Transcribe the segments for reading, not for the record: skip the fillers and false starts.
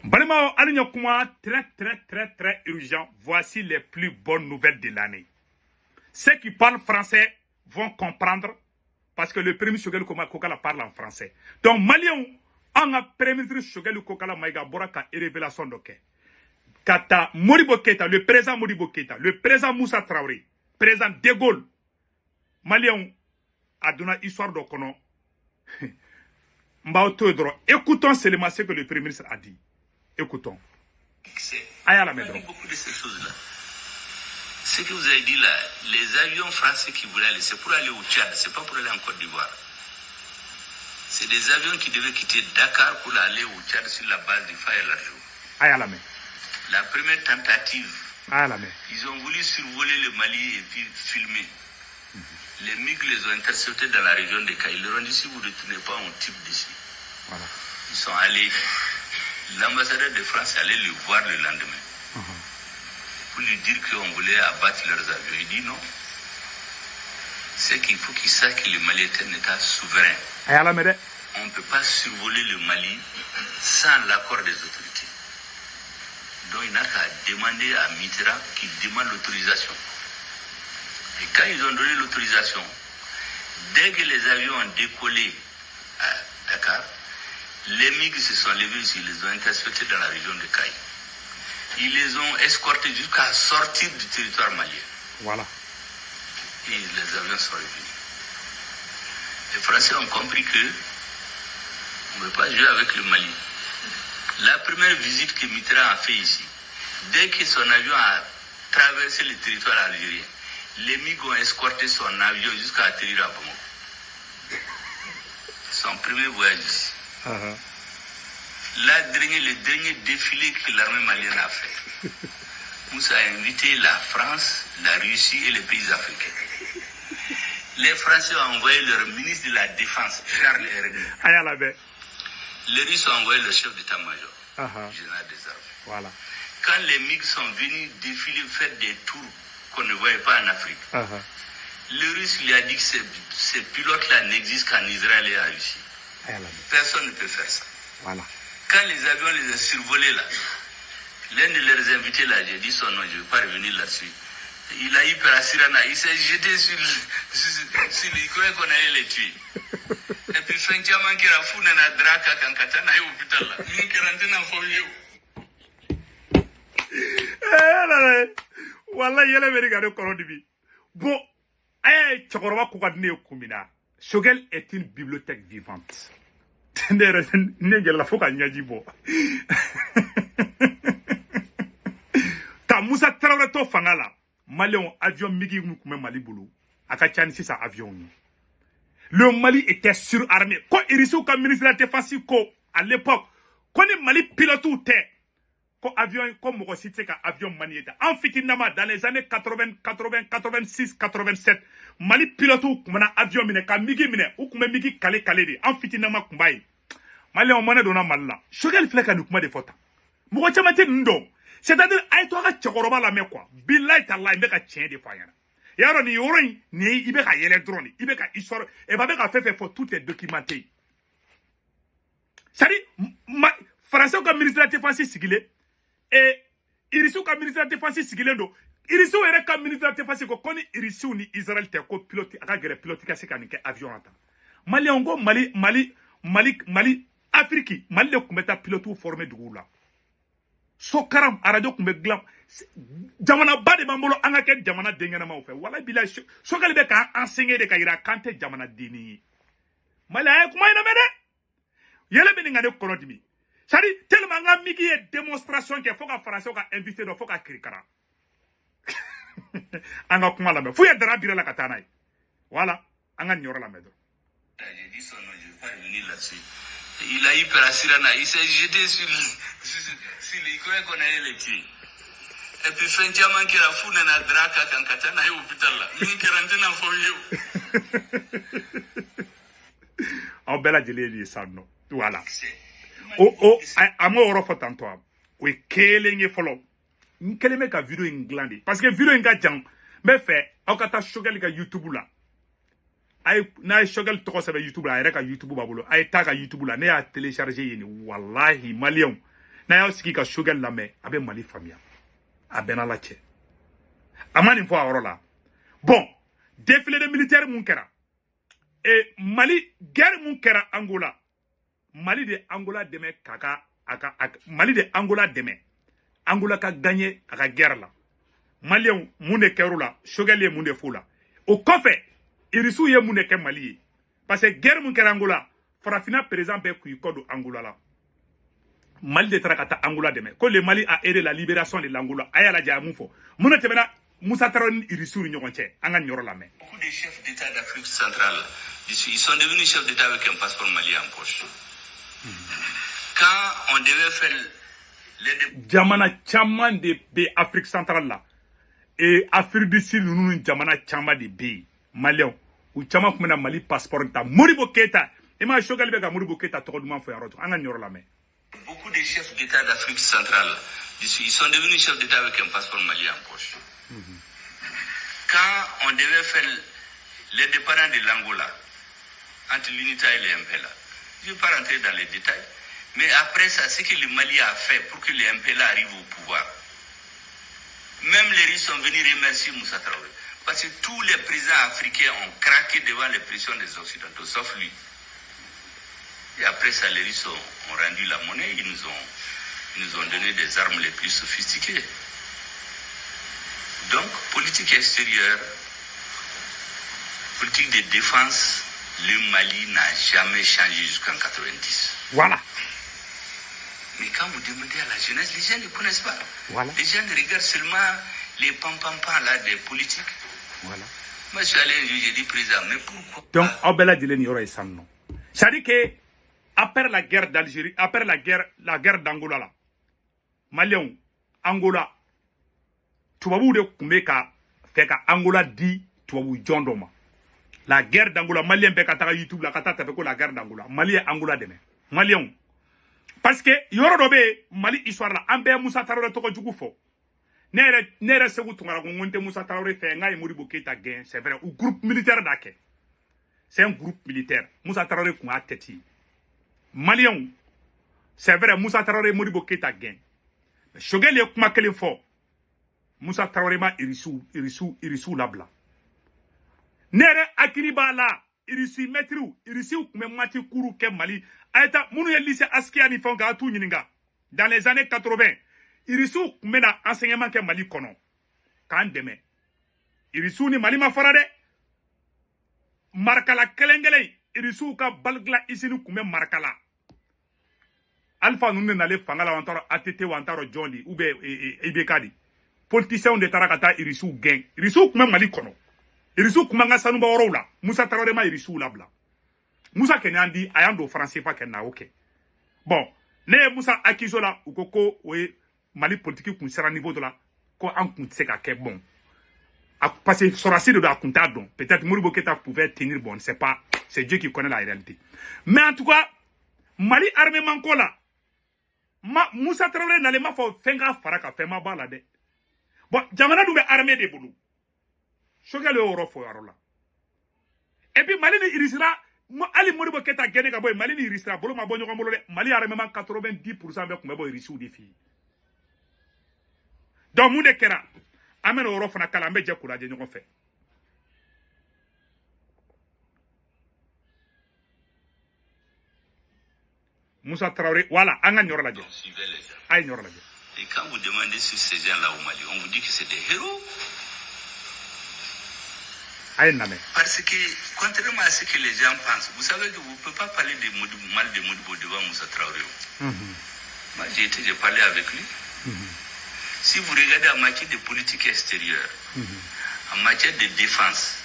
Vraiment, très urgent. Voici les plus bonnes nouvelles de l'année. Ceux qui parlent français vont comprendre parce que le premier Shogel Kokala parle en français. Donc, Maliens, on a premier ministre Shogel Kokala Maïga Boraka et révélation d'Oké. Kata Modibo Keita, le président Modibo Keita, le président Moussa Traoré, président De Gaulle, Maliens, a donné histoire d'Okono. Écoutons seulement ce que le premier ministre a dit. Écoutons. Beaucoup de ces choses-là. Ce que vous avez dit là, les avions français qui voulaient aller, c'est pour aller au Tchad, c'est pas pour aller en Côte d'Ivoire. C'est des avions qui devaient quitter Dakar pour aller au Tchad sur la base du Faye Largeau. La première tentative, ils ont voulu survoler le Mali et puis filmer. Les MiG les ont interceptés dans la région de Caï. Ils leur ont dit si vous ne retournez pas, on type d'ici. Voilà. Ils sont allés. L'ambassadeur de France est allé le voir le lendemain pour lui dire qu'on voulait abattre leurs avions. Il dit non. C'est qu'il faut qu'ils sachent que le Mali est un État souverain. On ne peut pas survoler le Mali sans l'accord des autorités. Donc il n'a qu'à demander à Mitterrand qu'il demande l'autorisation. Et quand ils ont donné l'autorisation, dès que les avions ont décollé à Dakar, les MiG se sont levés ici, ils les ont interceptés dans la région de Caï. Ils les ont escortés jusqu'à sortir du territoire malien. Voilà. Et les avions sont revenus. Les Français ont compris que on ne peut pas jouer avec le Mali. La première visite que Mitterrand a fait ici, dès que son avion a traversé le territoire algérien, les MiG ont escorté son avion jusqu'à atterrir à Bamako. Son premier voyage ici. Le dernier défilé que l'armée malienne a fait, Moussa a invité la France, la Russie et les pays africains. Les Français ont envoyé leur ministre de la Défense, Charles Hervé. Les Russes ont envoyé le chef d'état-major, général des armes. Voilà. Quand les MiG sont venus défiler, faire des tours qu'on ne voyait pas en Afrique, le Russe lui a dit que ces pilotes-là n'existent qu'en Israël et en Russie. Personne ne peut faire ça. Voilà. Quand les avions les ont survolés là, l'un de leurs invités là, j'ai dit son nom, je ne vais pas revenir là-dessus. Il a eu peur à Sirana, il s'est jeté sur il croyait qu'on allait les tuer. Et puis finalement, il a fou dans la draka quand Katana est au hôpital là. Il est rentré dans le foyer. Wallah, il y a les regarder au dibi. Bon, Tchokoroba Koukadne Koumina. Shogel est une bibliothèque vivante. La foka nyadibo. Ta Moussa Traoré to fangala. Malion avion migi moukoumé Mali boulou. Akachani c'est ça avion. Le Mali était surarmé. Quand Irissou comme ministre de la Défense, à l'époque, quand le Mali pilote tout était, quand avion, comme on cite que avion maniéta. En fitinama, dans les années 80, 86, 87, Mali pilote tout, comme un avion mine, comme migi mine, ou comme migi calé calé, en fitinama kumbaye. Mali on mane donna Malla. Shogel fleka nous kuma de fota. Mouko chamate ndo. C'est-à-dire, aïe toi ka tchokoroba la me quoi. Billahi tallah, il ka tien de fayana. Yaro ni yorin, ni ibe ka yele drone, ibe ka histoire, et ba ka fait faut tout est documenté. C'est-à-dire, Français comme ministre de la Défense sigilé, et Irissou comme ministre de la Défense sigilé ndo. Irissou ere comme ministre de la Défense ko koni Irissou ni Israël te ko pilote, aka gere pilote ka se kanike avion ata. Mali ongo, Mali, Afrique, Mali le kumeta pilote formé du goula. Sokaram, aradio kumbe glam. Jamana bade bambolo angake jamana dengena ma ofe. Wala bila sokali be ka enseigner de ka ira kante jamana dini. Mali ay kuma ina mede. Yele be ngane kono dimi. Sadi tellement nga migi e démonstration ke foka français ka invité do foka krikara. Anga kuma la me. Fu ya dara bira la katana. Voilà, anga nyoro la medo. J'ai dit son nom, je ne vais pas revenir là-dessus. Il a eu peur à Sirana, il s'est jeté sur il croyait qu'on allait les tuer. Et puis finalement, il a fou dans la draka quand Katana est au hôpital là. Il est rentré dans le foyer. En bella gelé ça non. Voilà. Oh, amo oro fotanto. Oui, kelenge follow. Nkeleme ka vidéo inglandi. Parce que vidéo nga jang. Mais fait, au kata shogel ka YouTube là. Ay na shogel to ko sabe YouTube la ay reka YouTube babulo ay taga YouTube la ne a télécharger yini wallahi malion n'a y'a sigi ka Choguel lamɛn a bɛ Mali faamuya a bɛnna la cɛ a ma nin fɔ a yɔrɔ la bon défilé de militaire mun kɛra Mali guerre mun kɛra Angola Mali de Angola dɛmɛ Mali de Angola dɛmɛ Angola ka gagné a ka guerre la Maliens mun de kɛr'u la Choguel ye mun de f'u la o kɔfɛ Irisiw ye mun de kɛ Mali ye parce que guerre mun kɛra Angola farafina président bɛɛ k'u kɔ don Angola la Mali de taara ka taa Angola dɛmɛ ko le Mali a aidé la libération de l'Angola a y'a lajɛ a mun fɔ mun de tɛmɛna Moussa Traoré ni Irisiw ni ɲɔgɔn cɛ an ka nin yɔrɔ lamɛn. Beaucoup de chefs d'État d'Afrique centrale ils sont devenus chefs d'État avec un passeport malien en poche. Quand on devait faire les jamana caman de bɛ Afrique centrale la Afrique du Sud ninnu ni jamana caman de bɛ yen Maliens u caman tun bɛ na Mali passeport ta Modibo Keita i ma Choguel bɛ ka Modibo Keita tɔgɔ duman fɔ yɔrɔ an ka nin yɔrɔ lamɛn. Beaucoup de chefs d'État d'Afrique centrale ils sont devenus chefs d'État avec un passeport malien en poche. Quand on devait faire les départs de l'Angola entre l'UNITA et les MPLA, je ne vais pas rentrer dans les détails, mais après ça, ce que le Mali a fait pour que les MPLA arrivent au pouvoir, même les Russes sont venus remercier Moussa Traoré, parce que tous les présidents africains ont craqué devant les pressions des Occidentaux, sauf lui. Et après ça, les Russes ont rendu la monnaie, ils nous ont donné des armes les plus sophistiquées. Donc, politique extérieure, politique de défense, le Mali n'a jamais changé jusqu'en 90. Voilà. Mais quand vous demandez à la jeunesse, les gens ne connaissent pas. Voilà. Les gens regardent seulement les pam-pam-pam là des politiques. Voilà. Moi, je suis allé un jour, j'ai dit président, mais pourquoi? Donc, Abela Dileni Yoro et Samno. C'est-à-dire que, après la guerre d'Algérie, après la guerre d'Angola, là, Maliens, Angola, tubabu de kun bɛ ka fɛ ka Angola di tubabu jɔn dɔ ma la guerre d'Angola Malien bɛɛ ka taga YouTube la ka taa taper ko la guerre d'Angola Mali ye Angola dɛmɛ Maliens parce que yɔrɔ dɔ bɛ Mali histoire la an bɛɛ Moussa Traoré tɔgɔ jugu fɔ ne yɛrɛ Segu Tunkara ko n tɛ Moussa Traoré fɛ n k'a ye Modibo Keita gɛn c'est vrai ou groupe militaire d'a kɛ c'est un groupe militaire Moussa Traoré kun y'a tête ye Maliens c'est vrai Moussa Traoré Modibo Keita gɛn Choguel ye kuma kelen fɔ Moussa Traoré ma Irisiw labla. Nere akili b'a la Irisiw maîtriw Irisiw kun bɛ mati kuru kɛ Mali a ye taa minnu ye lycée Askia ni fɛnw kɛ a t'u ɲininka dans les années 80 Irisiw kun bɛ na enseignement kɛ Mali kɔnɔ k'an dɛmɛ Irisiw ni Mali ma fara dɛ Marakala kelen-kelen Irisiw ka balgla usine kun bɛ Marakala Alpha ninnu de nalen fanga la an t'a dɔn ATT wa an t'a dɔn jɔn di ou bien IBK di politiciens de taara ka taa Irisiw gɛn Irisiw kun bɛ Mali kɔnɔ Irisiw kun bɛ an ka sanuba yɔrɔw la Moussa Traoré ma Irisiw labila Moussa kɛnɛ y'an di a y'an don français fa kɛnɛ na o kɛ bon ne ye Moussa akiso la u ko o ye Mali politique kun sera niveau dɔ la ko an kun tɛ se ka kɛ bon parce que sɔrɔdasi de don a kun t'a dɔn peut-être Modibo Keita pouvait tenir bon c'est pas c'est Dieu qui connaît la réalité mais en tout cas Mali armement ko la Moussa Traoré nalen ma fɔ fɛn ka fara ka fɛn ma b'a la dɛ bon jamana dun bɛ armée de bolo Choguel ye yɔrɔ fɔ yɔrɔ la et puis Mali ni Irisira ali Modibo Keita gɛnne ka bɔ yen Mali ni Irisira bolo ma bɔ ɲɔgɔn bolo dɛ Mali armement 90% bɛɛ kun bɛ bɔ Irisiw de fɛ yen donc mun de kɛra an bɛ n'o yɔrɔ fana kala an bɛ jɛ k'o lajɛ ɲɔgɔn fɛ Moussa Traoré voilà an ka nin yɔrɔ lajɛ a ye nin yɔrɔ lajɛ. Et quand vous demandez sur ces gens-là au Mali, on vous dit que c'est des héros. Parce que, contrairement à ce que les gens pensent, vous savez que vous ne pouvez pas parler de mal de Modibo devant Moussa Traoré. Moi, j'ai parlé avec lui. Si vous regardez en matière de politique extérieure, en matière de défense,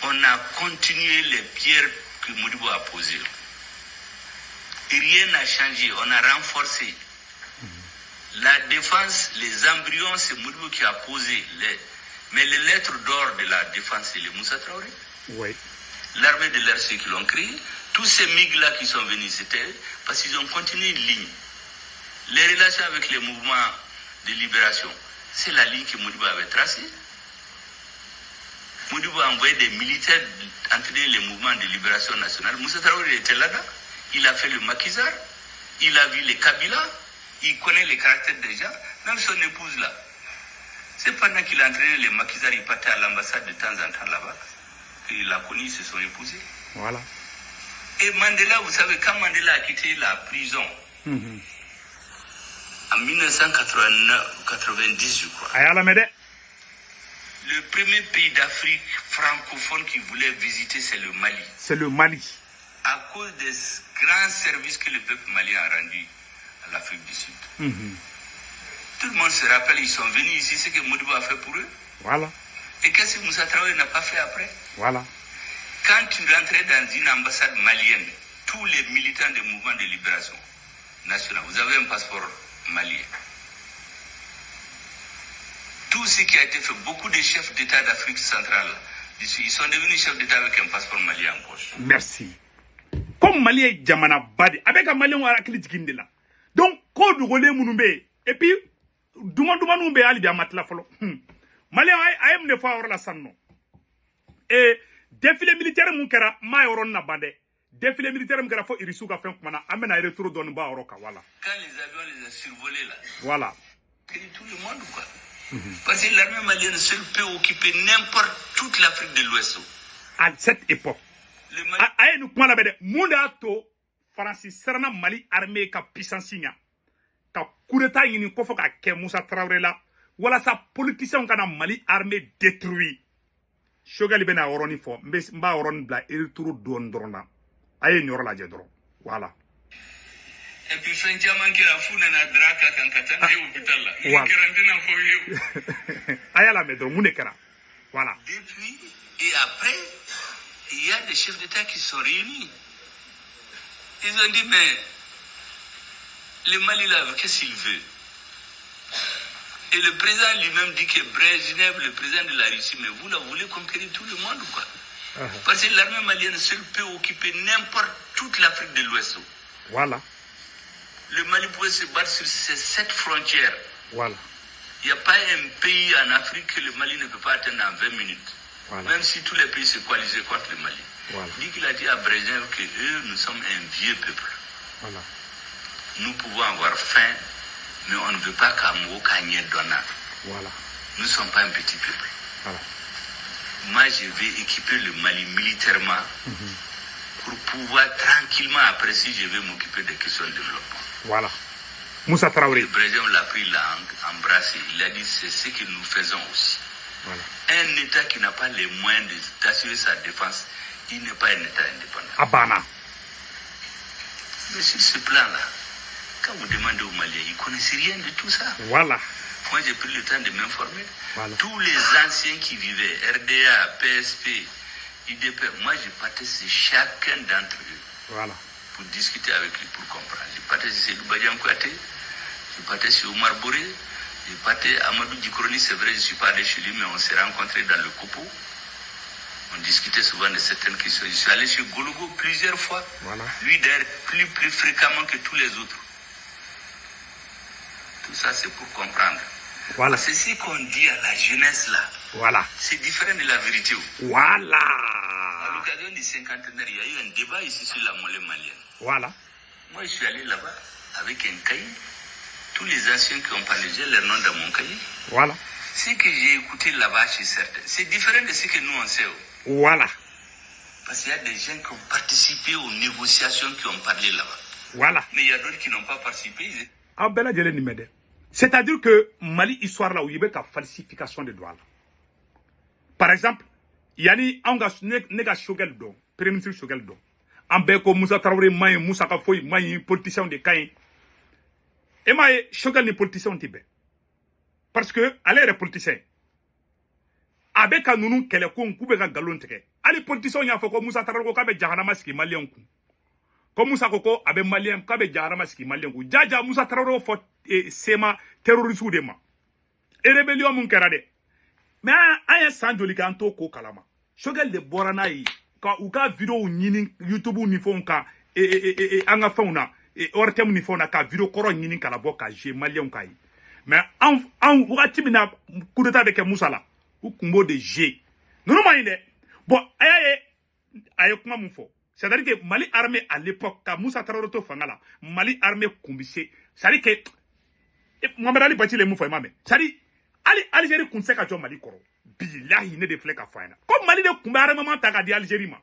on a continué les pierres que Modibo a posées. Et rien n'a changé, on a renforcé. La défense, les embryons, c'est Modibo qui a posé. Mais les lettres d'or de la défense, c'est les Moussa Traoré. Oui. L'armée de l'air, ceux qui l'ont créé. Tous ces MIG-là qui sont venus, c'était parce qu'ils ont continué une ligne. Les relations avec les mouvements de libération, c'est la ligne que Modibo avait tracée. Modibo a envoyé des militaires entraîner les mouvements de libération nationale. Moussa Traoré était là-dedans. Il a fait le maquisard. Il a vu les Kabila. il connaît les caractères des gens, même son épouse là. C'est pendant qu'il entraînait les maquisards, il partait à l'ambassade de temps en temps là-bas. Il a connu, ils se sont épousés. Voilà. Et Mandela, vous savez, quand Mandela a quitté la prison, en 1990, je crois, le premier pays d'Afrique francophone qui voulait visiter, c'est le Mali. C'est le Mali. À cause des grands services que le peuple malien a rendus à l'Afrique du Sud. Tout le monde se rappelle, ils sont venus ici, ce que Modibo a fait pour eux. Voilà. Et qu'est-ce que Moussa Traoré n'a pas fait après? Voilà. Quand tu rentrais dans une ambassade malienne, tous les militants des mouvements de libération nationale, vous avez un passeport malien. Tout ce qui a été fait, beaucoup de chefs d'État d'Afrique centrale, ils sont devenus chefs d'État avec un passeport malien en poche. Merci. Comme Mali est Djamana Badi, avec un Malien à la clinique. Donc, quand nous relais Mounoumbe, et puis, Douma Noumbe Ali Matla Folo. Malien a une fois la sanno. Et défilé militaire Moukera, Mayoron Nabade. Défilé militaire Moukera, faut Irisuka Fenkmana, amène un retour d'Onba Oroka, voilà. Quand les avions les a survolés là, voilà. Tout le monde ou quoi? Parce que l'armée malienne seule peut occuper n'importe toute l'Afrique de l'Ouest. À cette époque, aye nous point la bête. Munda to Francis Serna Mali armée ka puissance nya. Ka coup d'état yini ko foka ke Moussa Traoré la. Wala sa politicien kana Mali armée détruit. Shogali bena oroni fo mba oroni bla il tour don drona. Aye nyoro la jedro. Voilà. Et puis Fenjaman qui a foutu na draka kan katana et hôpital là. Aye la medro munekera. Voilà. Depuis et après il y a des chefs d'État qui sont réunis. Ils ont dit, mais le Mali là, qu'est-ce qu'il veut? Et le président lui-même dit que Brezhnev, le président de la Russie, mais vous là, vous voulez conquérir tout le monde ou quoi? Parce que l'armée malienne seule peut occuper n'importe toute l'Afrique de l'Ouest. Voilà. Le Mali pouvait se battre sur ces 7 frontières. Voilà. Il n'y a pas un pays en Afrique que le Mali ne peut pas atteindre en 20 minutes. Voilà. Même si tous les pays se coalisaient contre le Mali. Voilà. Il dit qu'il a dit à Brezhnev que nous sommes un vieux peuple. Voilà. Nous pouvons avoir faim, mais on ne veut pas qu'à Moukagne donna. Voilà. Nous ne sommes pas un petit peuple. Voilà. Moi, je vais équiper le Mali militairement pour pouvoir tranquillement, après si je vais m'occuper des questions de développement. Voilà. Moussa Traoré. Le président l'a pris, l'a embrassé. Il a dit c'est ce que nous faisons aussi. Voilà. Un État qui n'a pas les moyens d'assurer sa défense, il n'est pas un État indépendant. Abana. Mais sur ce plan-là, quand vous demandez aux Maliens, ils ne connaissent rien de tout ça. Voilà. Moi, j'ai pris le temps de m'informer. Voilà. Tous les anciens qui vivaient, RDA, PSP, IDP, moi, je partais sur chacun d'entre eux. Voilà. Pour discuter avec lui, pour comprendre. Je partais sur Seydou Badian Kouyaté, je partais sur Omar Boré, je partais à Amadou Djikroni, c'est vrai, je ne suis pas allé chez lui, mais on s'est rencontrés dans le Copo. On discutait souvent de certaines questions. Je suis allé chez Gologo plusieurs fois. Voilà. Lui, d'ailleurs, plus fréquemment que tous les autres. Tout ça, c'est pour comprendre. Voilà. C'est ce qu'on dit à la jeunesse, là. Voilà. C'est différent de la vérité. Voilà. À l'occasion du cinquantenaire, il y a eu un débat ici sur la monnaie malienne. Voilà. Moi, je suis allé là-bas avec un cahier. Tous les anciens qui ont parlé, j'ai leur nom dans mon cahier. Voilà. Ce que j'ai écouté là-bas chez certains, c'est différent de ce que nous on sait. Voilà. Parce qu'il y a des gens qui ont participé aux négociations qui ont parlé là-bas. Voilà. Mais il y a d'autres qui n'ont pas participé. C'est-à-dire que Mali, histoire là où il y a une falsification de droits. Par exemple, il y a un Shogel don, Premier ministre Shogel don. En Beko, Moussa Traoré, Maï, Moussa Kafoy, Maï, politicien de Kain. Et Maï, Shogel n'est politicien de Tibet. Parce que, elle est politicien. Avec un nounou, qu'elle est con, coupé un galon. Allez, politicien, il y a fait que Moussa Traoré, kabe Jahanamas qui malien. Comme Moussa Koko, avec malien, kabe Jahanamas qui malien. Jaja, Moussa Traoré, faut, sema, terroriste ou dema. Et rébellion, mon carade. Mais, il y a un sang de liganto, ko kalama. Shogel de Boranaï, quand ou ka vidéo nini, YouTube ni fon ka, anga fauna, ortem ni fona ka vidéo koro nini kalabo ka, j'ai malien kai. Mais, en wakati mina, coup d'état avec Moussa là. Ou kumbo de G. Non, non, bon, aye, comment mon faux. C'est-à-dire que Mali armée à l'époque, quand Moussa Traoré to fangala, Mali armée kumbissé. C'est-à-dire que Mohamed Ali Bati le mou fo mame. C'est-à-dire Algérie kun se ka jo Mali koro. Billahi ne de flek a fayna. Comme Mali de kumba armement ta ka di Algérie ma.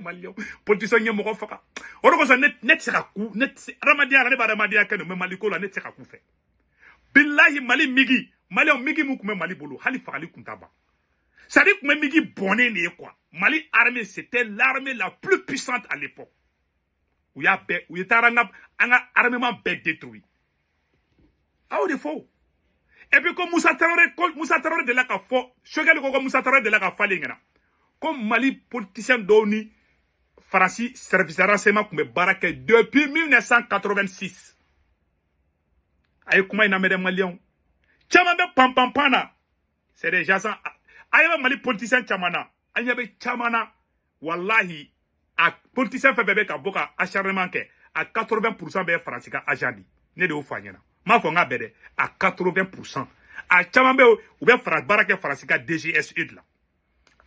Mali politicien nye moko faka. Oro ko so net se ka ku net Ramadia la ne ba Ramadia ke no me Mali ko la net se ka ku fe. Billahi Mali migi migi mu kume Mali bolo hali fakali kuntaba. C'est-à-dire que migi bonné ne quoi. Mali armée c'était l'armée la plus puissante à l'époque. Où y a armement détruit. Ah, on est faux. Et puis, comme Moussa Traoré de la Kafo, Chogal Koko Moussa Traoré de la Kafalingana. Comme Mali politicien d'ONU, Francis, service de renseignement, comme Baraké, depuis 1986. Aïe, comment il n'a pas de Maliens? Tchamambe Pampampana. C'est déjà ça. Aïe, Mali politicien Tchamana. Aïe, Tchamana. Wallahi. A politicien fait bébé ka boka acharnement ke à 80% be Francis ka agenti ne de ofanyana ma fo nga bede à 80% a chamambe ou be France barake Francis ka DGSE la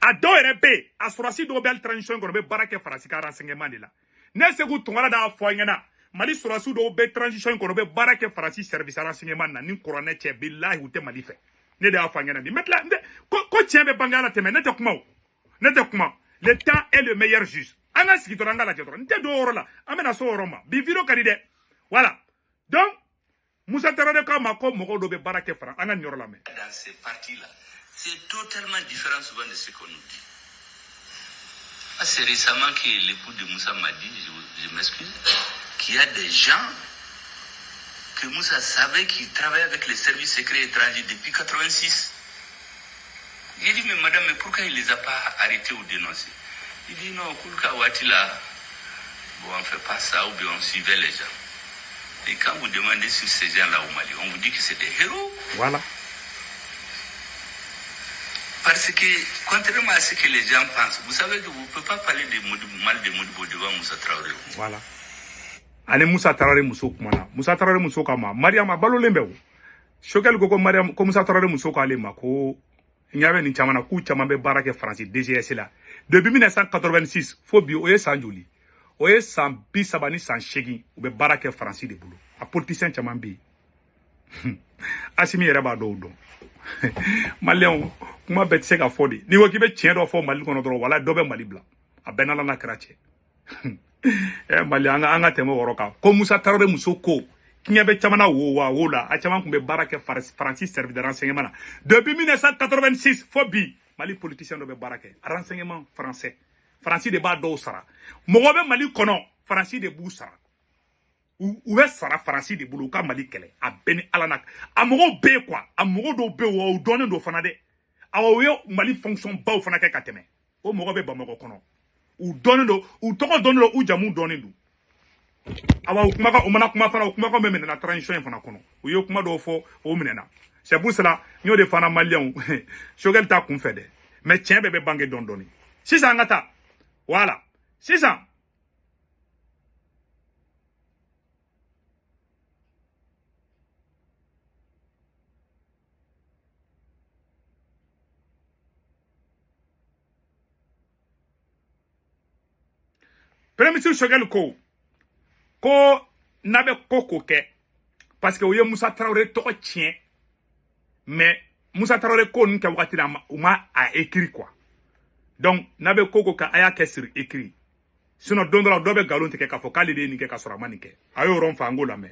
a do RP a surasi do bel transition ko be barake Francis ka renseignement de la ne se ku tungala da fanyana Mali surasi do be transition ko be barake Francis service renseignement na ni corona che billahi ou te Mali fait ne de afanyana di metla ko tiembe bangala teme ne te kuma le temps est le meilleur juge. Anga sikito ranga la jetro. Nte do orola. Amena so oroma. Biviro kadide. Voilà. Donc, Moussa Traoré ka mako moko do be barake fran. Anga nyorola me. Dans ces parties-là, c'est totalement différent souvent de ce qu'on nous dit. Ah, c'est récemment que l'époux de Moussa m'a dit, je m'excuse, qu'il y a des gens que Moussa savait qui travaillaient avec les services secrets étrangers depuis 86. J'ai dit, mais madame, mais pourquoi il ne les a pas arrêtés ou dénoncés? Il dit, non, Koulka Watila, bon, on ne fait pas ça, ou bien on suivait les gens. Et quand vous demandez sur ces gens-là au Mali, on vous dit que c'est des héros. Voilà. Parce que, contrairement à ce que les gens pensent, vous savez que vous ne pouvez pas parler de mal de Modibo devant Moussa Traoré. Voilà. Allez, Moussa Traoré Mousso Kumana. Moussa Traoré Mousso Kama. Mariama Balo Lembeou. Chokel Gogo Mariam, comme Moussa Traoré Mousso Kalema, ko. Il y avait une chamana kou chamambe barake français DGS là. Depuis 1986, faut bio oye sanjoli. Oye san bi sabani san shegi ou be barake français de boulot. A politicien chamambe. Asimi yere ba do do. Malien kuma bet se ka fodi. Ni wo ki be tien do fo Mali kono dro wala do be Mali bla. A benala na krache. Mali anga temo woroka. Ko Moussa Traoré Moussoko. Kinyebe chamana wo la a chaman kumbe barake Francis service de renseignement depuis 1986 fobi Mali politicien do be barake renseignement français Francis de ba do sara mogobe Mali kono Francis de bou sara ou be sara Francis de bulu ka Mali kele a beni alanak a mogo be quoi a mogo do be wo donne do fana de a wo Mali fonction ba o fana ke kateme o mogobe ba mogo kono ou donne do ou toko donne do ou jamu donne do awa ukumaka umana kuma fana ukumaka meme na transition fana kono uyo kuma do fo o menena c'est pour cela nyo de fana malien Choguel ta kun fede mais tien bebe bangé dondoni si ça ngata voilà si ça Premier ministre Choguel ko nabe koko ke parce que oye Moussa Traoré to tien mais Moussa Traoré ko nke wakati na uma a écrit quoi donc nabe koko ka aya ke sur écrit sinon dondra dobe galonte ke ka fo kali de ni ke ka sora manike ayo ron fa ngola me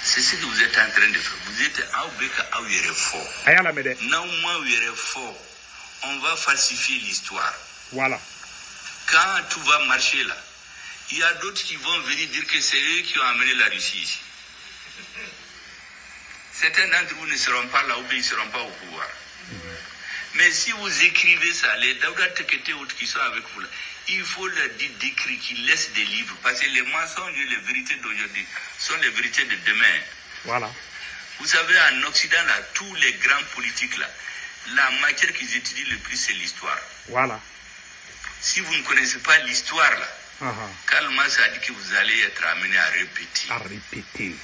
c'est ce que vous êtes en train de faire. Vous êtes à Beka à fort. Aya la mede non moi fort on va falsifier l'histoire. Voilà. Quand tout va marcher là, il y a d'autres qui vont venir dire que c'est eux qui ont amené la Russie ici. Certains d'entre vous ne seront pas là ou bien ils ne seront pas au pouvoir. Mais si vous écrivez ça, les Daouda Tekete autres qui sont avec vous là, il faut leur dire d'écrire, qu'ils laissent des livres. Parce que les mensonges et les vérités d'aujourd'hui sont les vérités de demain. Voilà. Vous savez, en Occident, là, tous les grands politiques là, la matière qu'ils étudient le plus, c'est l'histoire. Voilà. Si vous ne connaissez pas l'histoire là, Karl Marx a dit que vous allez être amené à répéter. À répéter.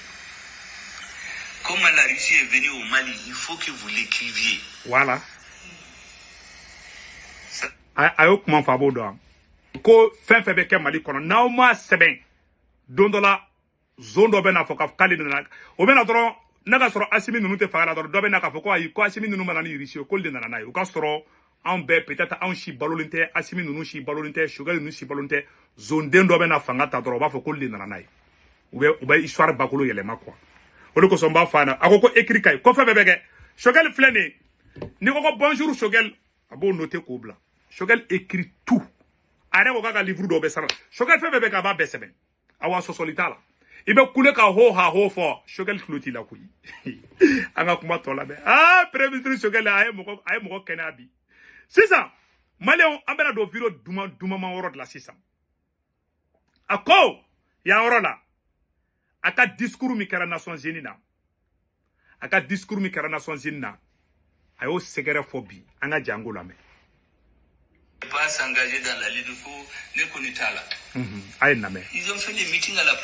Comment la Russie est venue au Mali, il faut que vous l'écriviez. Voilà. Ayo kuma fabo do ko fen fe be ke Mali kono na o ma seben don dɔ la zone dɔ bɛ n'a fɔ k'ale nana o bɛ na dɔrɔn n'a ka sɔrɔ Assimi ninnu tɛ fanga la dɔrɔn dɔ bɛ na k'a fɔ ko ayi ko Assimi ninnu mana ni Russie ye k'olu de nana n'a ye o ka sɔrɔ anw bɛɛ peut-être anw si balolen tɛ Assimi ninnu si balolen tɛ Choguel ninnu si balolen tɛ zone den dɔ bɛ na fanga ta dɔrɔn u b'a fɔ k'olu de nana n'a ye u bɛ histoire bakolo yɛlɛma quoi o de kosɔn n b'a fɔ a ɲɛna a ko écrit ka ɲi kɔfɛ bɛɛ bɛ kɛ Choguel filɛ nin ye n'i ko ko bonjour Choguel a b'o noter k'o bila Choguel écrit tout a yɛrɛ ko k'a ka livre dɔw bɛ sara Choguel fɛn fɛn bɛ kɛ a b'a bɛɛ sɛbɛn awa sɔsɔli t'a la i bɛ kule ka ho ha ho fɔ Choguel tulo t'i la koyi an ka kuma tɔ labɛn premier ministre Choguel a ye mɔgɔ kɛnɛya bi sisan maliyɛnw an bɛna don vidéo dumanman yɔrɔ de la sisan a ko yan yɔrɔ la a ka discours min kɛra Nations Unies na a ka discours min kɛra Nations Unies na a y'o sɛgɛrɛ fɔ bi an ka jango lamɛn pas s'engager dans la lutte pour ne connaître là. Ils ont fait des meetings à la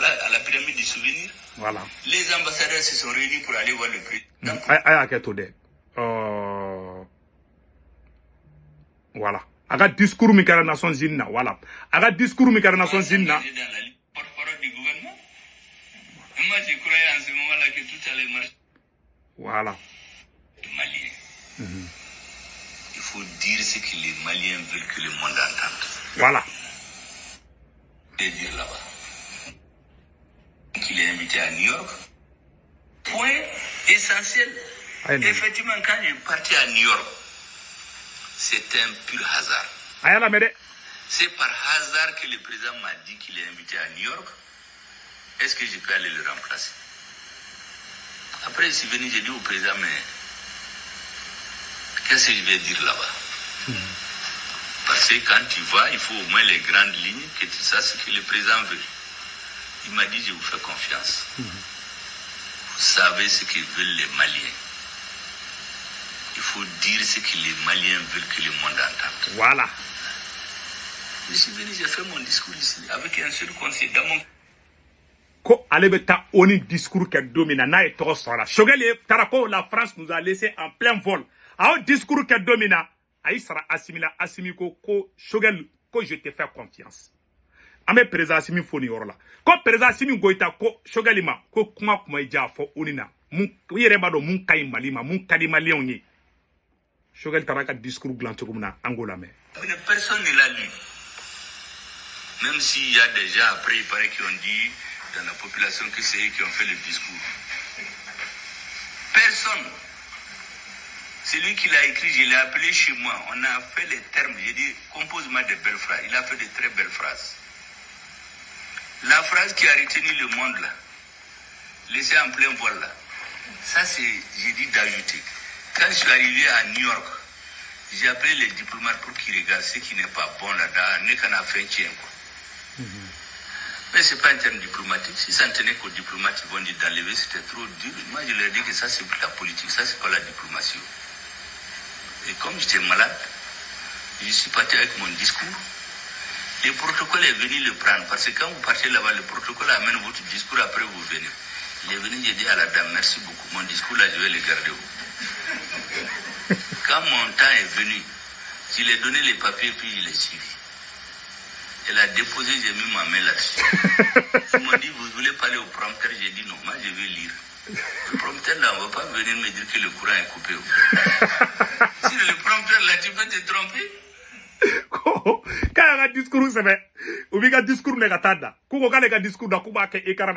pyramide du souvenir. Voilà. Les ambassadeurs se sont réunis pour aller voir le président. Voilà. Aga discours mi kara Nations Unies na voilà. Aga discours mi kara Nations Unies na. Porte-parole du gouvernement. Moi je croyais en ce moment-là que tout allait marcher. Voilà. Maliens. Il faut dire ce que les Maliens veulent que le monde entende. Voilà. Et dire là-bas qu'il est invité à New York. Point essentiel. Effectivement, quand il est parti à New York, c'est un pur hasard. C'est par hasard que le président m'a dit qu'il est invité à New York. Est-ce que je peux aller le remplacer? Après, je suis venu, j'ai dit au président, mais qu'est-ce que je vais dire là-bas? Parce que quand tu vas, il faut au moins les grandes lignes, que tu saches ce que le président veut. Il m'a dit, je vous fais confiance. Vous savez ce que veulent les Maliens. Il faut dire ce que les Maliens veulent que le monde entende. Voilà. Je suis venu, j'ai fait mon discours ici, avec un seul conseil dans mon... Ko ale bɛ taa oni discours kɛ don min na n'a ye tɔgɔ sɔrɔ la Choguel ye taara ko la France nous a laissé en plein vol a y'o discours kɛ don min na a y'i sara Assimi la Assimi ko Choguel ko je te fais confiance an bɛ président Assimi fo nin yɔrɔ la ko président Assimi Goïta ko Choguel ma ko kuma i diya fɔ oni na mun i yɛrɛ b'a dɔn mun ka ɲi Mali ma mun ka di maliyɛnw ye Choguel taara ka discours dilan cogo min na an k'o lamɛn. Personne ne l'a lu, même s'il y a des gens après il paraît qui ont dit dans la population que c'est eux qui ont fait le discours. Personne. Celui qui l'a écrit, je l'ai appelé chez moi. On a fait les termes. J'ai dit, compose-moi de belles phrases. Il a fait de très belles phrases. La phrase qui a retenu le monde là, laissé en plein vol là, ça c'est, j'ai dit d'ajouter. Quand je suis arrivé à New York, j'ai appelé les diplomates pour qu'ils regardent ce qui n'est pas bon là-dedans. N'est qu'un affaire tient quoi. Mais ce n'est pas un terme diplomatique. Si ça ne tenait qu'aux diplomates, ils vont dire d'enlever, c'était trop dur. Moi, je leur ai dit que ça, c'est la politique, ça, c'est pas la diplomatie. Et comme j'étais malade, je suis parti avec mon discours. Le protocole est venu le prendre. Parce que quand vous partez là-bas, le protocole amène votre discours, après vous venez. Il est venu, j'ai dit à la dame, merci beaucoup. Mon discours, là, je vais le garder. Quand mon temps est venu, je lui ai donné les papiers, puis je l'ai suivi. Elle a déposé, j'ai mis ma main là-dessus. Ils m'ont dit, vous voulez parler au prompteur? J'ai dit non, moi je vais lire. Le prompteur là, on ne va pas venir me dire que le courant est coupé. Si le prompteur là, tu peux te tromper. Quand il y a un discours, c'est vrai. Ou bien un discours négatif. Quand il y a un discours, il y a un écart.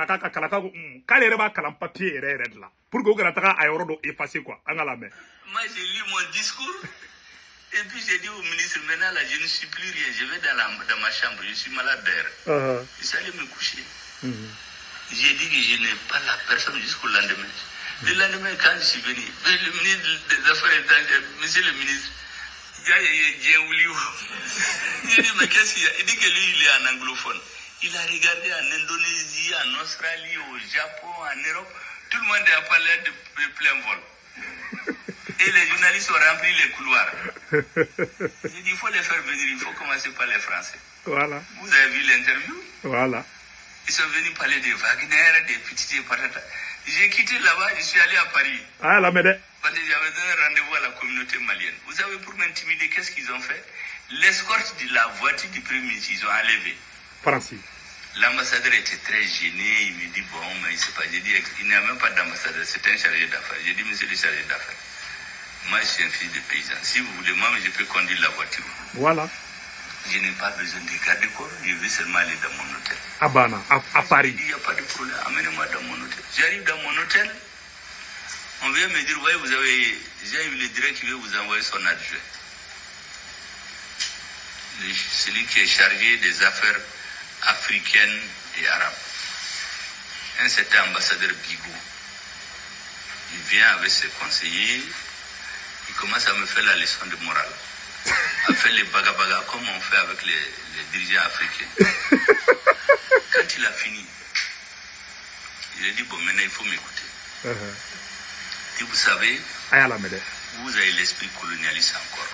Quand il y a un papier, il y a là. Pour que vous ayez effacé quoi. Moi j'ai lu mon discours. Et puis j'ai dit au ministre, maintenant là, je ne suis plus rien, je vais dans ma chambre, je suis malade d'air. Je suis allé me coucher. J'ai dit que je n'ai pas la personne jusqu'au lendemain. Le lendemain, quand je suis venu, le ministre des Affaires étrangères, monsieur le ministre, j'ai dit, mais qu'est-ce qu'il y a? Il dit que lui, il est un anglophone. Il a regardé en Indonésie, en Australie, au Japon, en Europe. Tout le monde a parlé de plein vol. Et les journalistes ont rempli les couloirs. J'ai dit, il faut les faire venir, il faut commencer par les Français. Voilà. Vous avez vu l'interview? Voilà. Ils sont venus parler de Wagner, des petits patatas. J'ai quitté là-bas, je suis allé à Paris. Ah, la médaille. Parce que j'avais donné rendez-vous à la communauté malienne. Vous savez, pour m'intimider, qu'est-ce qu'ils ont fait? L'escorte de la voiture du Premier ministre, ils ont enlevé. Francis. L'ambassadeur était très gêné, il me dit bon, mais il ne sait pas. J'ai dit, il n'y a même pas d'ambassadeur, c'est un chargé d'affaires. J'ai dit, monsieur le chargé d'affaires, moi je suis un fils de paysan. Si vous voulez, moi je peux conduire la voiture. Voilà. Je n'ai pas besoin de garde-corps, je veux seulement aller dans mon hôtel. À Bana, à Paris. Il n'y a pas de problème, amenez-moi dans mon hôtel. J'arrive dans mon hôtel, on vient me dire, ouais, j'ai eu le direct qui veut vous envoyer son adjoint. Celui qui est chargé des affaires africaines et arabes. Un certain ambassadeur Bigot. Il vient avec ses conseillers, il commence à me faire la leçon de morale. À faire les baga-baga comme on fait avec les dirigeants africains. Quand il a fini, il a dit, bon, maintenant il faut m'écouter. Et vous savez, vous avez l'esprit colonialiste encore.